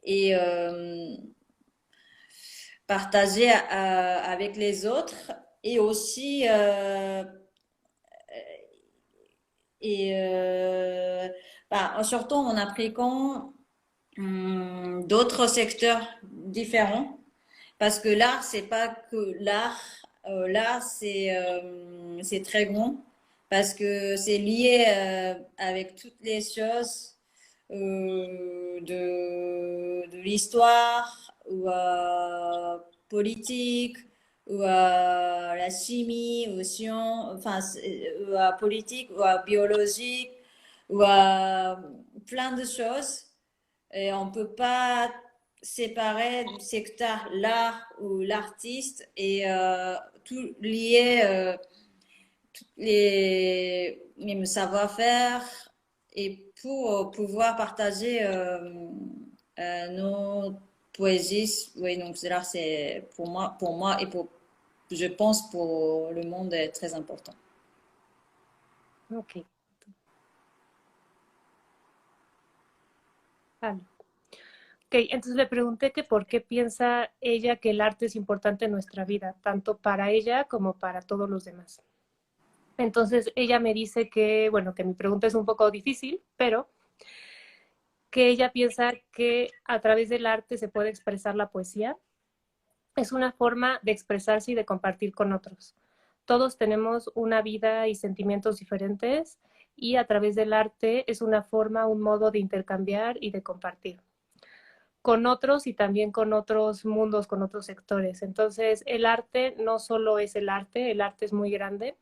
et partager avec les autres et aussi surtout en appréciant d'autres secteurs différents. Parce que l'art, c'est pas que l'art. L'art, c'est très grand. Parce que c'est lié avec toutes les choses de l'histoire ou politique ou la chimie ou science, enfin, ou politique ou biologique ou plein de choses. Et on peut pas séparer du secteur l'art ou l'artiste et tout lié, toutes les savoir-faire et pour pouvoir partager nos poésies. Oui, donc l'art, c'est pour moi et je pense pour le monde est très important. ok. Vale. Ok, entonces le pregunté que por qué piensa ella que el arte es importante en nuestra vida, tanto para ella como para todos los demás. Entonces ella me dice que, bueno, que mi pregunta es un poco difícil, pero que ella piensa que a través del arte se puede expresar la poesía. Es una forma de expresarse y de compartir con otros. Todos tenemos una vida y sentimientos diferentes y a través del arte es una forma, un modo de intercambiar y de compartir con otros y también con otros mundos, con otros sectores. Entonces, el arte no solo es el arte es muy grande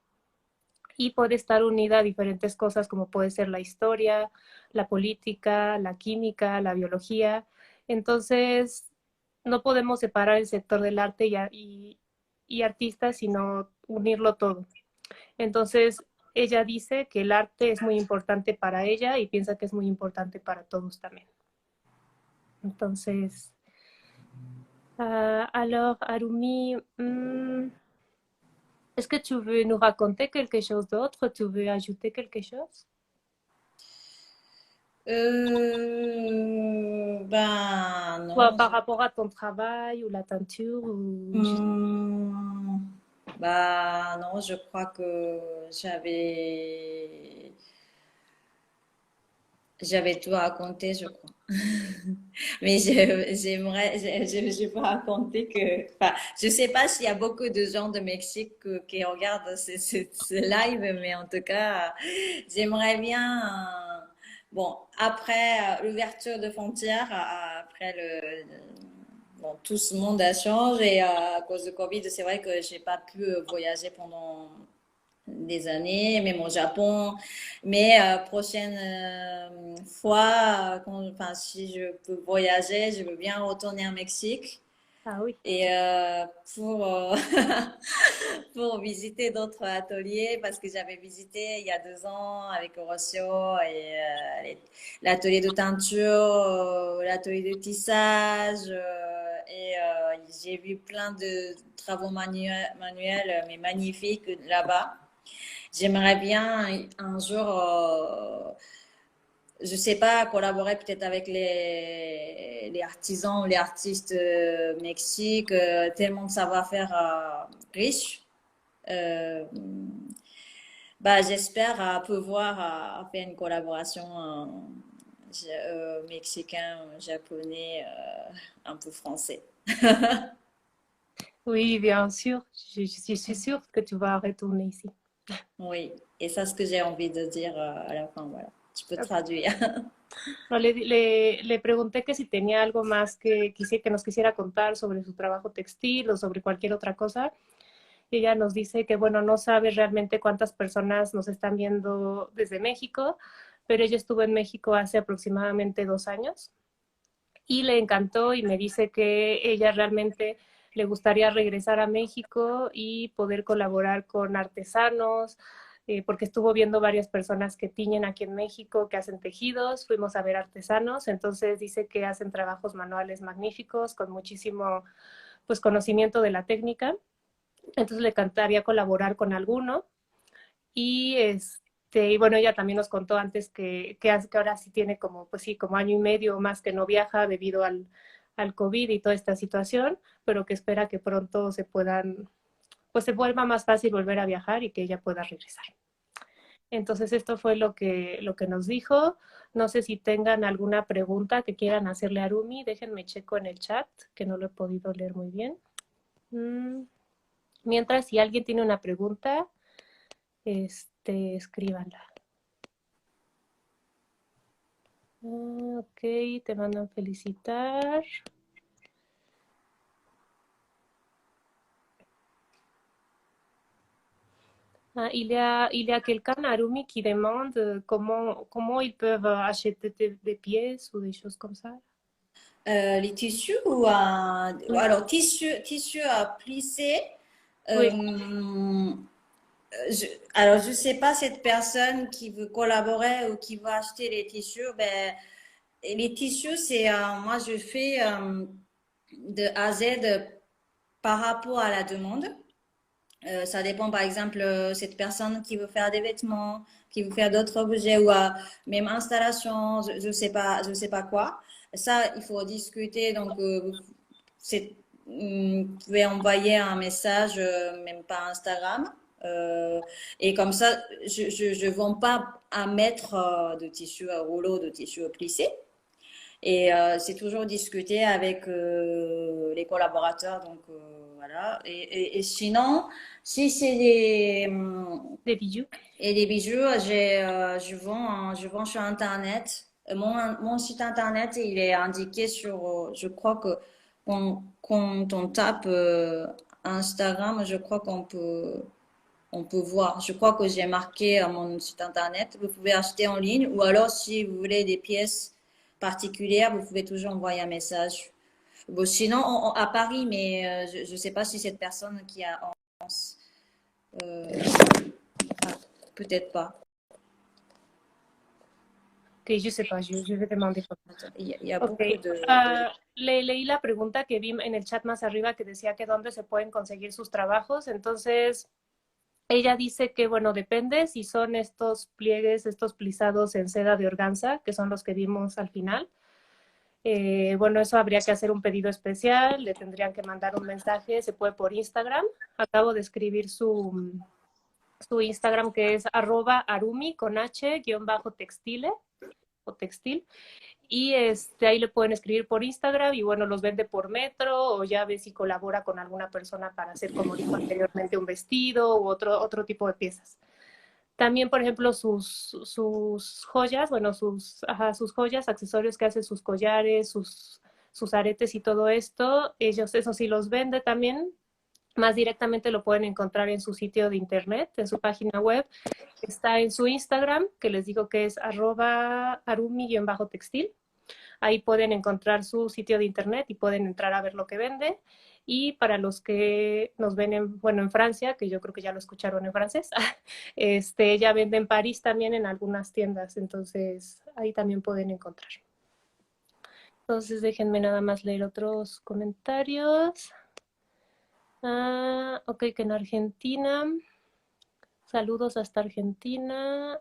y puede estar unida a diferentes cosas como puede ser la historia, la política, la química, la biología. Entonces, no podemos separar el sector del arte y artistas, sino unirlo todo. Entonces, ella dice que el arte es muy importante para ella y piensa que es muy importante para todos también. Entonces, alors, Arumi, est-ce que tu veux nous raconter quelque chose d'autre? Tu veux ajouter quelque chose? Ben Soit non. par rapport à ton travail ou la teinture ou juste... Hmm, bah non, je crois que j'avais tout raconté, je crois. Mais je peux raconter que, enfin, je sais pas s'il y a beaucoup de gens de Mexique qui regardent ce live, mais en tout cas, j'aimerais bien, bon, après l'ouverture de frontières, après bon, tout ce monde a changé et à cause de Covid, c'est vrai que j'ai pas pu voyager pendant des années, même au Japon. Mais prochaine fois, enfin, si je peux voyager, je veux bien retourner au Mexique. Ah oui. Et pour, pour visiter d'autres ateliers, parce que j'avais visité il y a 2 ans avec Orocio et l'atelier de teinture, l'atelier de tissage, et j'ai vu plein de travaux manuels, mais magnifiques là-bas. J'aimerais bien un jour, je sais pas, collaborer peut-être avec les artisans ou les artistes Mexique, tellement de savoir-faire riche. Euh, bah, j'espère pouvoir faire une collaboration mexicain, japonais, un peu français. Oui, bien sûr. Je suis sûre que tu vas retourner ici. Oui, et ça, ce que j'ai envie de dire à la fin, voilà. Tu peux traduire. No, le pregunté que si tenía algo más que nos quisiera contar sobre su trabajo textil o sobre cualquier otra cosa. Y ella nos dice que, bueno, no sabe realmente cuántas personas nos están viendo desde México, pero ella estuvo en México hace aproximadamente 2 años y le encantó y me dice que ella realmente le gustaría regresar a México y poder colaborar con artesanos, porque estuvo viendo varias personas que tiñen aquí en México, que hacen tejidos, fuimos a ver artesanos, entonces dice que hacen trabajos manuales magníficos, con muchísimo pues conocimiento de la técnica, entonces le encantaría colaborar con alguno y bueno, ella también nos contó antes que ahora sí tiene como, pues sí, como año y medio o más que no viaja debido al COVID y toda esta situación, pero que espera que pronto pues se vuelva más fácil volver a viajar y que ella pueda regresar. Entonces esto fue lo que nos dijo. No sé si tengan alguna pregunta que quieran hacerle a Arumi, déjenme checo en el chat, que no lo he podido leer muy bien. Mientras, si alguien tiene una pregunta, escríbanla. Ok, te mandan felicitar. Il y a quelqu'un, Arumi, qui demande comment ils peuvent acheter des pièces ou des choses comme ça. Les tissus ou Oui, alors tissu à plisser. oui. euh, alors je sais pas cette personne qui veut collaborer ou qui veut acheter les tissus. Ben les tissus c'est moi je fais de A à Z par rapport à la demande. Ça dépend, par exemple, cette personne qui veut faire des vêtements, qui veut faire d'autres objets ou même installation, je sais pas quoi. Ça, il faut discuter. Donc, vous pouvez envoyer un message, même par Instagram. Et comme ça, je vends pas à mettre de tissu à rouleau, de tissu plissé. Et c'est toujours discuter avec les collaborateurs. Donc voilà. Et sinon, si c'est Des bijoux. et des bijoux, je vends sur Internet. Mon site Internet, il est indiqué sur, je crois que quand on tape Instagram, je crois qu'on peut. on peut voir. Je crois que j'ai marqué à mon site internet. Vous pouvez acheter en ligne ou alors si vous voulez des pièces particulières, vous pouvez toujours envoyer un message. Bon, sinon, à Paris, mais je ne sais pas si cette personne qui est en France, euh, ah, peut-être pas. Ok, yo sepa, yo le demandé. Attends, il y a Ok. beaucoup de... Leí la pregunta que vi en el chat más arriba que decía que dónde se pueden conseguir sus trabajos. Entonces, ella dice que, bueno, depende si son estos pliegues, estos plisados en seda de organza, que son los que vimos al final. Bueno, eso habría que hacer un pedido especial, le tendrían que mandar un mensaje, se puede por Instagram. Acabo de escribir su Instagram que es @arumi con h textile o textil. Y ahí le pueden escribir por Instagram y bueno, los vende por metro o ya ve si colabora con alguna persona para hacer, como dijo anteriormente, un vestido u otro tipo de piezas. También, por ejemplo, sus joyas, bueno, sus joyas, accesorios que hace, sus collares, sus aretes y todo esto, ellos eso sí los vende también. Más directamente lo pueden encontrar en su sitio de internet, en su página web. Está en su Instagram, que les digo que es @arumi-textil. Ahí pueden encontrar su sitio de internet y pueden entrar a ver lo que vende. Y para los que nos ven en Francia, que yo creo que ya lo escucharon en francés, ella vende en París también en algunas tiendas, entonces ahí también pueden encontrar. Entonces déjenme nada más leer otros comentarios. Ok, que en Argentina. Saludos hasta Argentina.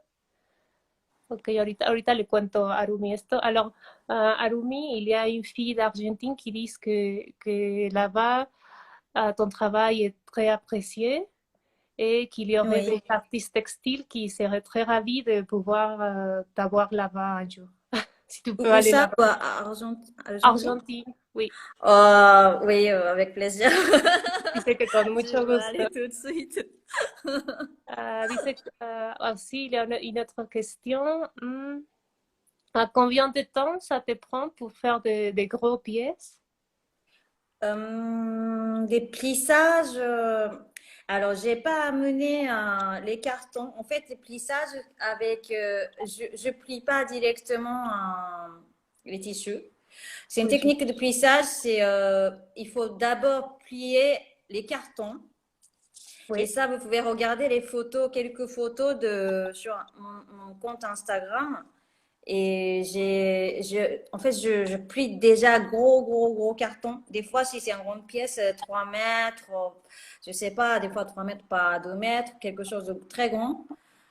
Ok, ahorita le cuento a Arumi esto. Alors, Arumi, il y a une fille d'Argentine qui dit que là-bas, ton travail est très apprécié et qu'il y aurait des Oui. artistes textiles qui seraient très ravis de pouvoir t'avoir là-bas un jour. Si tu peux Où aller ça, là-bas. quoi? Argentine? Argentine, oui. Oui, avec plaisir. Dice que con Je mucho vais gusto. aller tout de suite. Dice aussi, il y a une autre question. À combien de temps ça te prend pour faire des gros pièces? Des plissages. Alors, j'ai pas amené les cartons. En fait, les plissages avec, je plie pas directement les tissus. C'est une Oui, technique de plissage. Il faut d'abord plier les cartons. Et oui, ça, vous pouvez regarder les photos, quelques photos sur mon compte Instagram. Et en fait, je plie déjà gros carton. Des fois, si c'est une grande pièce, 3 mètres, je sais pas, des fois 3 mètres par 2 mètres, quelque chose de très grand.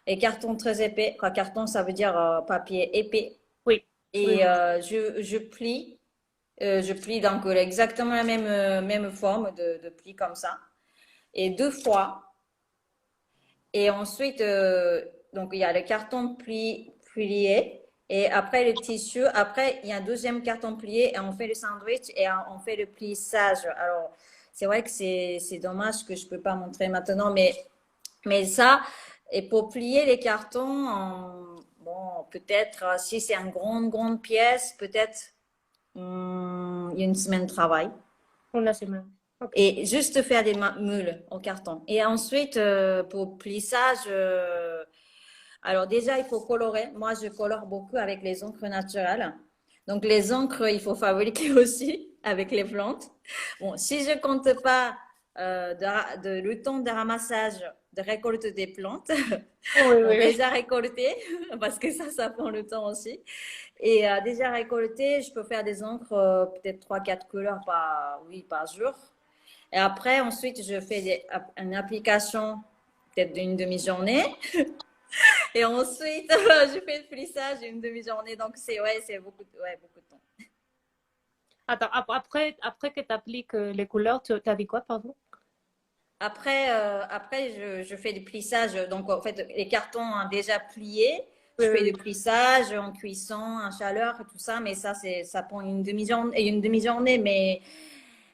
Et carton très épais. Enfin, carton, ça veut dire papier épais. oui, oui, Et oui. je plie. Je plie donc exactement la même forme de pli comme ça. Et 2 fois. Et ensuite, donc il y a le carton plié. Et après le tissu, après il y a un deuxième carton plié et on fait le sandwich et on fait le plissage. Alors, c'est vrai que c'est dommage que je ne peux pas montrer maintenant, mais ça, et pour plier les cartons, bon, peut-être si c'est une grande pièce, peut-être il y a une semaine de travail. Una semana. Ok. Et juste faire des moules au carton. Et ensuite, pour plissage, alors déjà, il faut colorer. Moi, je colore beaucoup avec les encres naturelles. Donc, les encres, il faut fabriquer aussi avec les plantes. Bon, si je compte pas le temps de ramassage, de récolte des plantes, Oui, bon, oui, oui. déjà récolté, parce que ça prend le temps aussi. Et déjà récolté, je peux faire des encres, peut-être 3-4 couleurs par jour. Et après, ensuite, je fais une application peut-être d'une demi-journée. Et ensuite, je fais le plissage une demi-journée. Donc, c'est beaucoup de temps. Attends, après que tu appliques les couleurs, tu as dit quoi, pardon? Après je fais du plissage. Donc, en fait, les cartons déjà pliés. Oui, Je oui, fais du oui. plissage en cuisson, en chaleur, tout ça. Mais ça prend une demi-journée.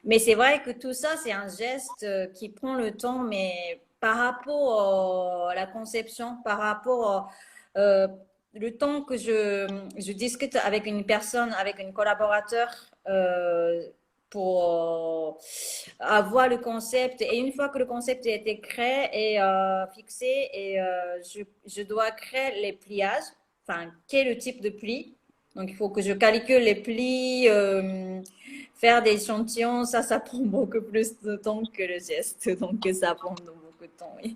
Mais c'est vrai que tout ça, c'est un geste qui prend le temps. Mais par rapport à la conception, par rapport le temps que je discute avec une personne, avec un collaborateur pour avoir le concept. Et une fois que le concept a été créé et fixé, et je dois créer les pliages, enfin, quel est le type de pli. Donc, il faut que je calcule les plis, faire des échantillons. Ça prend beaucoup plus de temps que le geste. Donc, ça prend beaucoup de temps, oui.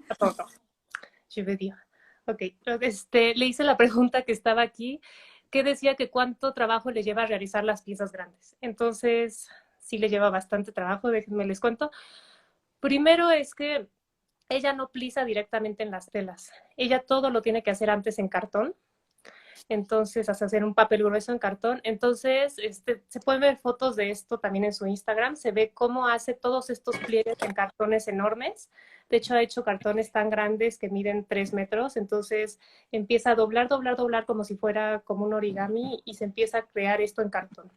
Attends, je veux dire. Ok, le hice la pregunta que estaba aquí, que decía que cuánto trabajo le lleva a realizar las piezas grandes. Entonces, sí le lleva bastante trabajo, déjenme les cuento. Primero es que ella no plisa directamente en las telas. Ella todo lo tiene que hacer antes en cartón. Entonces, hasta hacer un papel grueso en cartón. Entonces, se pueden ver fotos de esto también en su Instagram. Se ve cómo hace todos estos pliegues en cartones enormes. De hecho, ha hecho cartones tan grandes que miden 3 metros. Entonces, empieza a doblar, doblar, doblar como si fuera como un origami y se empieza a crear esto en cartón,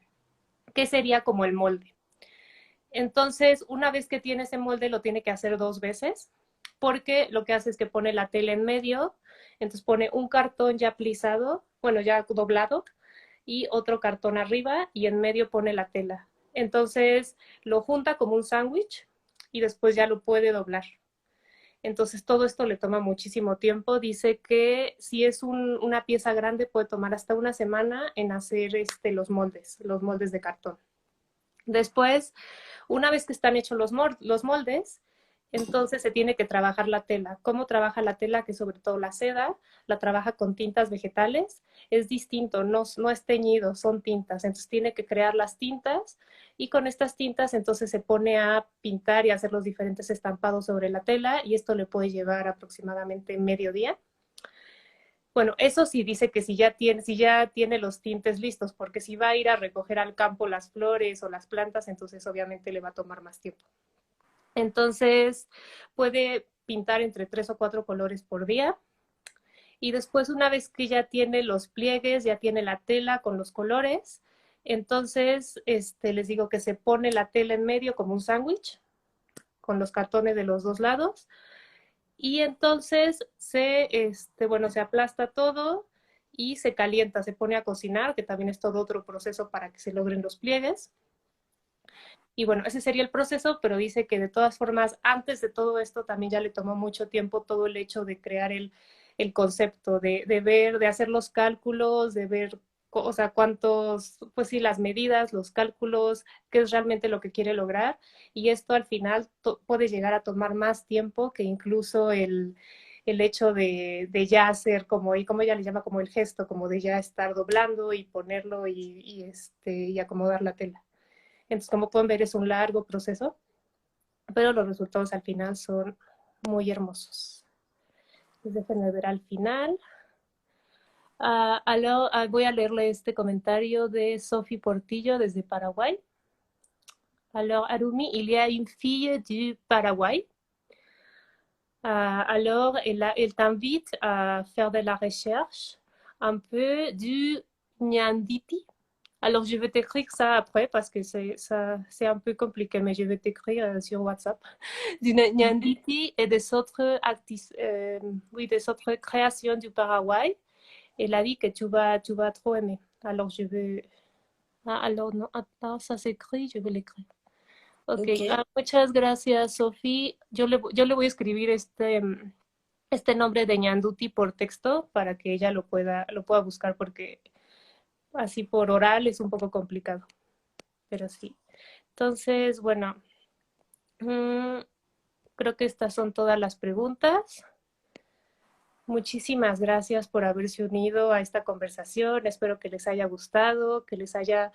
que sería como el molde. Entonces, una vez que tiene ese molde, lo tiene que hacer 2 veces, porque lo que hace es que pone la tela en medio, entonces pone un cartón ya plisado, bueno, ya doblado, y otro cartón arriba, y en medio pone la tela. Entonces, lo junta como un sándwich y después ya lo puede doblar. Entonces, todo esto le toma muchísimo tiempo. Dice que si es una pieza grande, puede tomar hasta una semana en hacer los moldes de cartón. Después, una vez que están hechos los moldes, entonces se tiene que trabajar la tela. ¿Cómo trabaja la tela? Que sobre todo la seda, la trabaja con tintas vegetales. Es distinto, no es teñido, son tintas. Entonces tiene que crear las tintas y con estas tintas entonces se pone a pintar y hacer los diferentes estampados sobre la tela y esto le puede llevar aproximadamente medio día. Bueno, eso sí dice que si ya tiene los tintes listos, porque si va a ir a recoger al campo las flores o las plantas, entonces obviamente le va a tomar más tiempo. Entonces puede pintar entre 3 o 4 colores por día. Y después, una vez que ya tiene los pliegues, ya tiene la tela con los colores, entonces les digo que se pone la tela en medio como un sándwich, con los cartones de los dos lados y entonces se aplasta todo y se calienta, se pone a cocinar, que también es todo otro proceso para que se logren los pliegues. Y bueno, ese sería el proceso, pero dice que de todas formas, antes de todo esto, también ya le tomó mucho tiempo todo el hecho de crear el concepto, de ver, de hacer los cálculos, de ver, o sea, cuántos, pues sí, las medidas, los cálculos, qué es realmente lo que quiere lograr. Y esto al final puede llegar a tomar más tiempo que incluso el hecho de ya hacer como, y como ella le llama, como el gesto, como de ya estar doblando y ponerlo y acomodar la tela. Entonces, como pueden ver, es un largo proceso, pero los resultados al final son muy hermosos. Entonces, déjenme ver al final. Voy a leerle este comentario de Sophie Portillo desde Paraguay. Alors, Arumi, il y a une fille du Paraguay. Alors, elle t'invite à faire de la recherche un peu du Nyanditi. Alors, je vais t'écrire ça après parce que c'est un peu compliqué, mais je vais t'écrire sur WhatsApp. Du Nyanditi et des autres, oui, des autres créations du Paraguay. Elle a dit que tu vas trop aimer. Alors, je vais. Ah, alors, non, attends, ça s'écrit, je vais l'écrire. Ok, Ok. muchas gracias, Sophie. Yo le voy a escribir este nombre de Ñanduti por texto para que ella lo pueda buscar porque así por oral es un poco complicado, pero sí. Entonces, bueno, creo que estas son todas las preguntas. Muchísimas gracias por haberse unido a esta conversación. Espero que les haya gustado, que les haya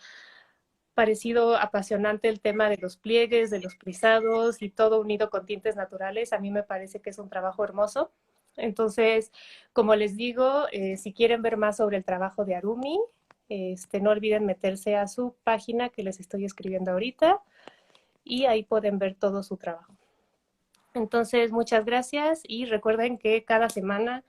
parecido apasionante el tema de los pliegues, de los plisados y todo unido con tintes naturales. A mí me parece que es un trabajo hermoso. Entonces, como les digo, si quieren ver más sobre el trabajo de Arumi, no olviden meterse a su página que les estoy escribiendo ahorita y ahí pueden ver todo su trabajo. Entonces, muchas gracias y recuerden que cada semana,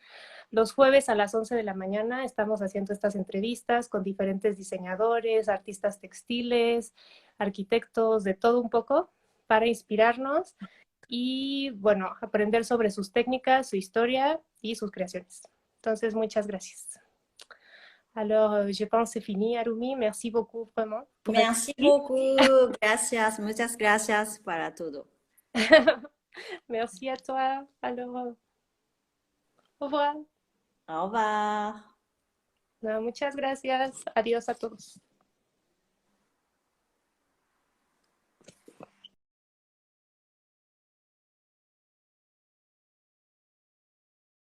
los jueves a las 11 de la mañana, estamos haciendo estas entrevistas con diferentes diseñadores, artistas textiles, arquitectos, de todo un poco, para inspirarnos y, bueno, aprender sobre sus técnicas, su historia y sus creaciones. Entonces, muchas gracias. Alors, je pense que c'est fini, Arumi. Merci beaucoup vraiment pour être Merci ici. beaucoup. Gracias. Muchas gracias para todo. Merci à toi. Alors, au revoir. Au revoir. No, muchas gracias. Adiós a todos.